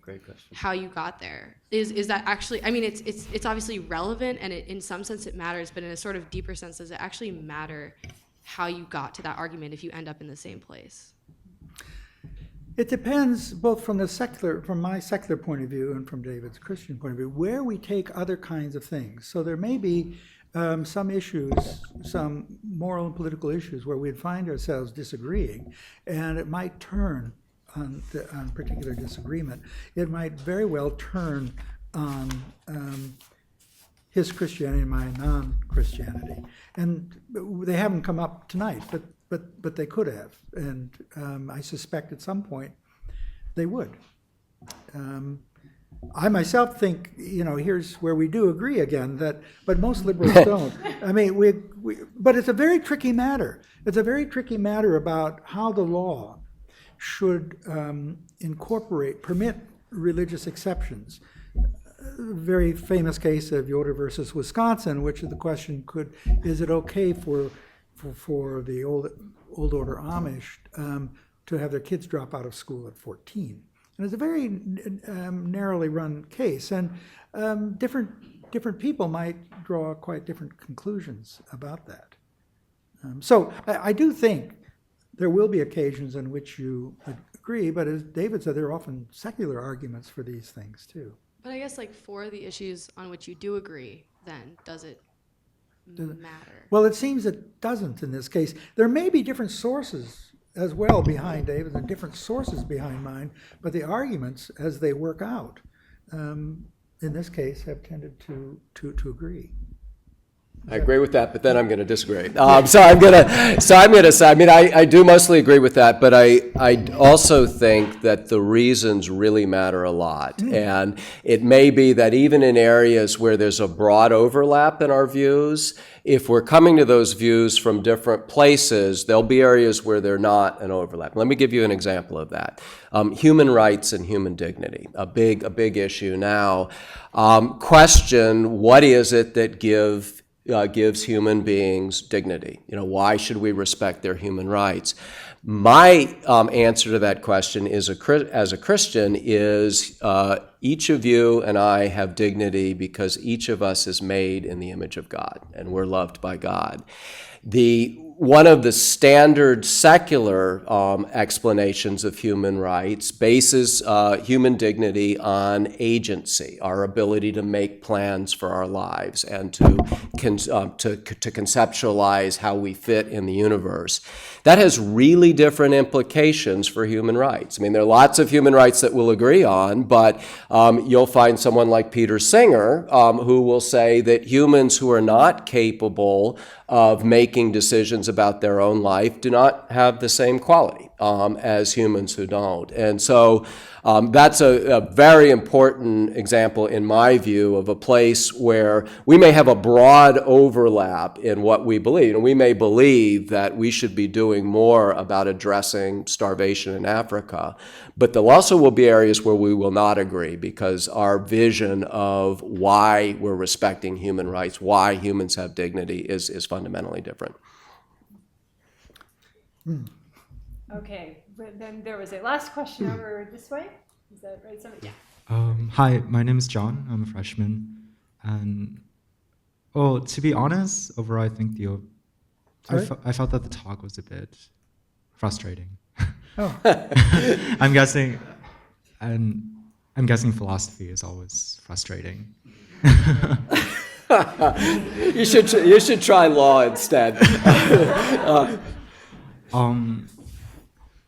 [SPEAKER 3] Great question.
[SPEAKER 9] How you got there? Is that actually, I mean, it's obviously relevant and in some sense it matters, but in a sort of deeper sense, does it actually matter how you got to that argument if you end up in the same place?
[SPEAKER 4] It depends both from my secular point of view and from David's Christian point of view, where we take other kinds of things. So there may be some issues, some moral and political issues where we'd find ourselves disagreeing, and it might turn on particular disagreement. It might very well turn on his Christianity and my non-Christianity. And they haven't come up tonight, but they could have, and I suspect at some point they would. I myself think, here's where we do agree again, but most liberals don't. I mean, but it's a very tricky matter. It's a very tricky matter about how the law should permit religious exceptions. A very famous case of Yoder versus Wisconsin, which the question is it okay for the old order Amish to have their kids drop out of school at 14? And it's a very narrowly run case, and different people might draw quite different conclusions about that. So I do think there will be occasions in which you agree, but as David said, there are often secular arguments for these things too.
[SPEAKER 9] But I guess for the issues on which you do agree, then does it matter?
[SPEAKER 4] Well, it seems it doesn't in this case. There may be different sources as well behind David's and different sources behind mine, but the arguments as they work out in this case have tended to agree.
[SPEAKER 3] I agree with that, but then I'm going to disagree. So I'm going to say, I mean, I do mostly agree with that, but I also think that the reasons really matter a lot. And it may be that even in areas where there's a broad overlap in our views, if we're coming to those views from different places, there'll be areas where they're not an overlap. Let me give you an example of that. Human rights and human dignity, a big issue now. Question, what is it that gives human beings dignity? Why should we respect their human rights? My answer to that question as a Christian is each of you and I have dignity because each of us is made in the image of God and we're loved by God. One of the standard secular explanations of human rights bases human dignity on agency, our ability to make plans for our lives and to conceptualize how we fit in the universe. That has really different implications for human rights. I mean, there are lots of human rights that we'll agree on, but you'll find someone like Peter Singer who will say that humans who are not capable of making decisions about their own life do not have the same quality as humans who don't. And so that's a very important example, in my view, of a place where we may have a broad overlap in what we believe. And we may believe that we should be doing more about addressing starvation in Africa, but there also will be areas where we will not agree because our vision of why we're respecting human rights, why humans have dignity is fundamentally different.
[SPEAKER 2] Okay, but then there was a last question over this way. Is that right? Somebody? Yeah.
[SPEAKER 10] Hi, my name is John. I'm a freshman, and to be honest, overall, I think I felt that the talk was a bit frustrating.
[SPEAKER 4] Oh.
[SPEAKER 10] I'm guessing philosophy is always frustrating.
[SPEAKER 3] You should try law instead.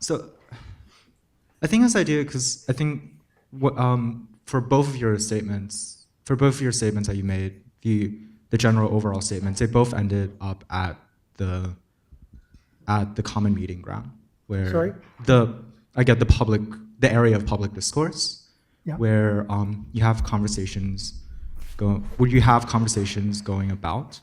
[SPEAKER 10] So I think this idea, because I think for both of your statements that you made, the general overall statements, they both ended up at the common meeting ground, where the area of public discourse,
[SPEAKER 4] yeah,
[SPEAKER 10] where you have conversations going about.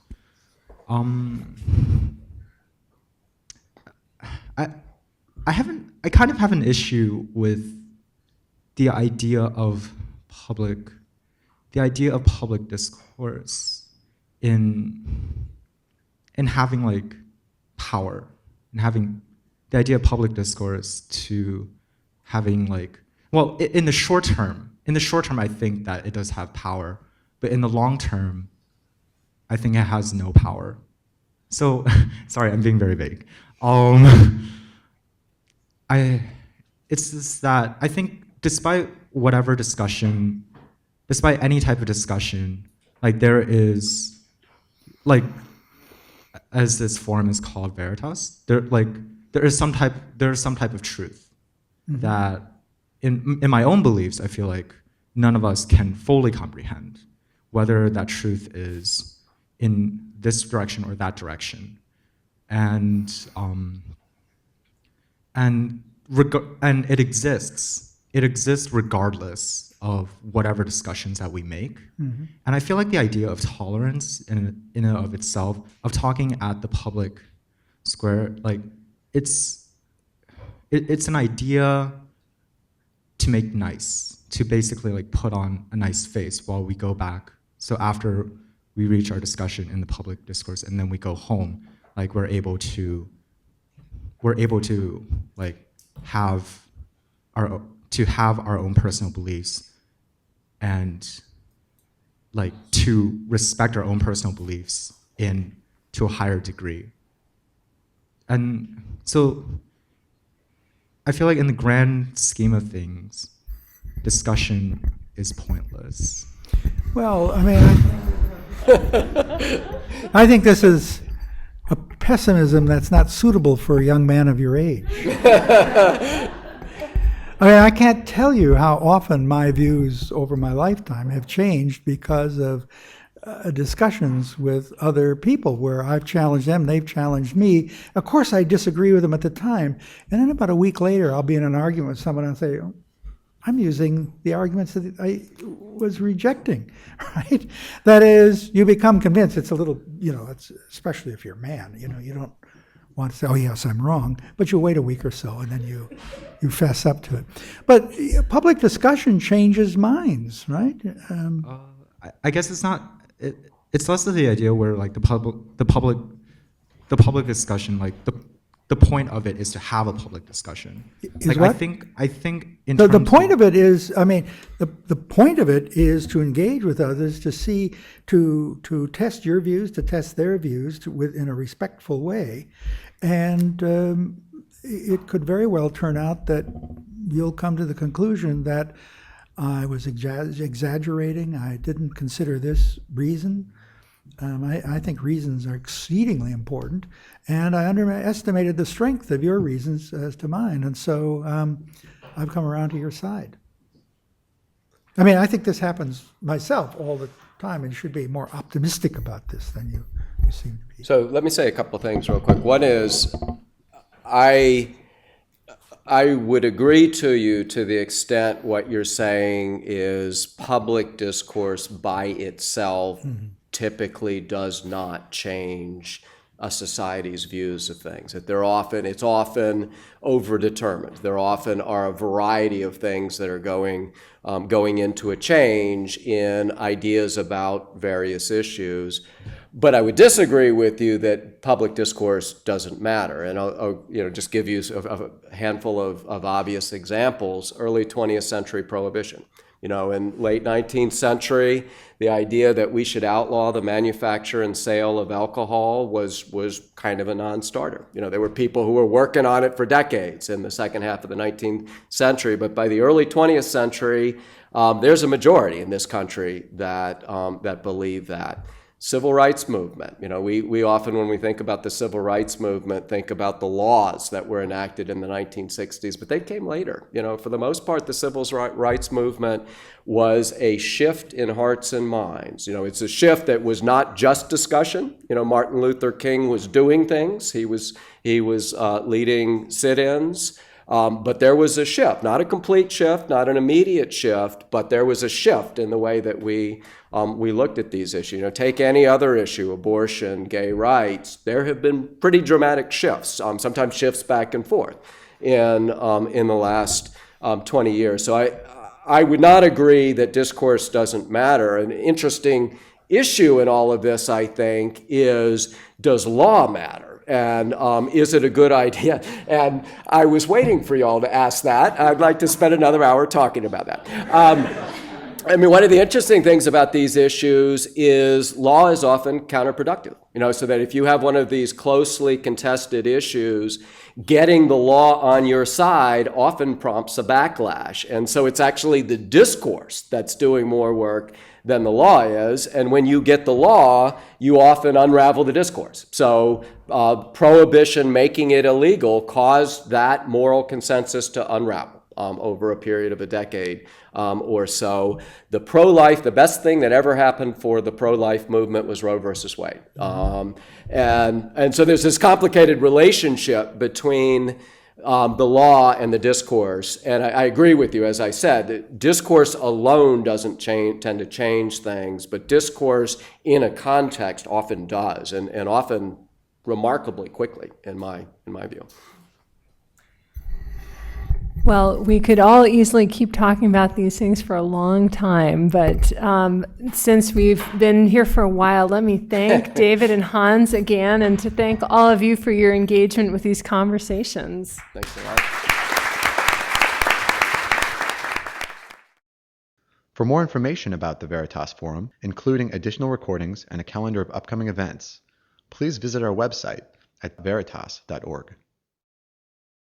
[SPEAKER 10] I kind of have an issue with the idea of public discourse in having like power, and having the idea of public discourse to having like, well, in the short term, I think that it does have power, but in the long term, I think it has no power. So, sorry, I'm being very vague. It's just that I think despite any type of discussion, like there is, like, as this forum is called Veritas, there is some type of truth that in my own beliefs, I feel like none of us can fully comprehend, whether that truth is in this direction or that direction, and it exists. It exists regardless of whatever discussions that we make. Mm-hmm. And I feel like the idea of tolerance in and of itself, of talking at the public square, like it's an idea to make nice, to basically like put on a nice face while we go back. So after we reach our discussion in the public discourse and then we go home, like we're able to like have our own personal beliefs, and like to respect our own personal beliefs to a higher degree. And so I feel like in the grand scheme of things, discussion is pointless.
[SPEAKER 4] Well, I mean, I think this is a pessimism that's not suitable for a young man of your age. I mean, I can't tell you how often my views over my lifetime have changed because of discussions with other people where I've challenged them, they've challenged me. Of course, I disagree with them at the time, and then about a week later, I'll be in an argument with someone and I'll say, I'm using the arguments that I was rejecting, right? That is, you become convinced. It's a little, it's, especially if you're a man, you don't want to say, oh yes, I'm wrong, but you wait a week or so and then you fess up to it. But public discussion changes minds, right?
[SPEAKER 10] I guess it's not. It's less of the idea where like the public discussion, like the point of it is to have a public discussion. Like what? I think in
[SPEAKER 4] the point of it is, I mean, the point of it is to engage with others, to see, to test your views, to test their views in a respectful way, and it could very well turn out that you'll come to the conclusion that I was exaggerating. I didn't consider this reason. I think reasons are exceedingly important, and I underestimated the strength of your reasons as to mine, and so I've come around to your side. I mean, I think this happens myself all the time, and you should be more optimistic about this than you seem to be.
[SPEAKER 3] So let me say a couple of things real quick. One is, I would agree to you to the extent what you're saying is public discourse by itself typically does not change a society's views of things. That it's often overdetermined. There often are a variety of things that are going into a change in ideas about various issues. But I would disagree with you that public discourse doesn't matter. And I'll just give you a handful of obvious examples. Early 20th century prohibition. In late 19th century, the idea that we should outlaw the manufacture and sale of alcohol was kind of a non-starter. There were people who were working on it for decades in the second half of the 19th century, but by the early 20th century, there's a majority in this country that believe that. Civil rights movement. We often, when we think about the civil rights movement, think about the laws that were enacted in the 1960s, but they came later. For the most part, the civil rights movement was a shift in hearts and minds. It's a shift that was not just discussion. Martin Luther King was doing things. He was leading sit-ins. But there was a shift, not a complete shift, not an immediate shift, but there was a shift in the way that we looked at these issues. Take any other issue, abortion, gay rights. There have been pretty dramatic shifts, sometimes shifts back and forth in the last 20 years. So I would not agree that discourse doesn't matter. An interesting issue in all of this, I think, is, does law matter? And is it a good idea? And I was waiting for y'all to ask that. I'd like to spend another hour talking about that. I mean, one of the interesting things about these issues is law is often counterproductive, so that if you have one of these closely contested issues, getting the law on your side often prompts a backlash. And so it's actually the discourse that's doing more work than the law is. And when you get the law, you often unravel the discourse. So prohibition, making it illegal, caused that moral consensus to unravel over a period of a decade or so. The best thing that ever happened for the pro-life movement was Roe versus Wade. And so there's this complicated relationship between the law and the discourse. And I agree with you, as I said, that discourse alone doesn't tend to change things, but discourse in a context often does, and often remarkably quickly, in my view.
[SPEAKER 2] Well, we could all easily keep talking about these things for a long time, but since we've been here for a while, let me thank David and Hans again, and to thank all of you for your engagement with these conversations.
[SPEAKER 3] Thanks a lot.
[SPEAKER 1] For more information about the Veritas Forum, including additional recordings and a calendar of upcoming events, please visit our website at veritas.org.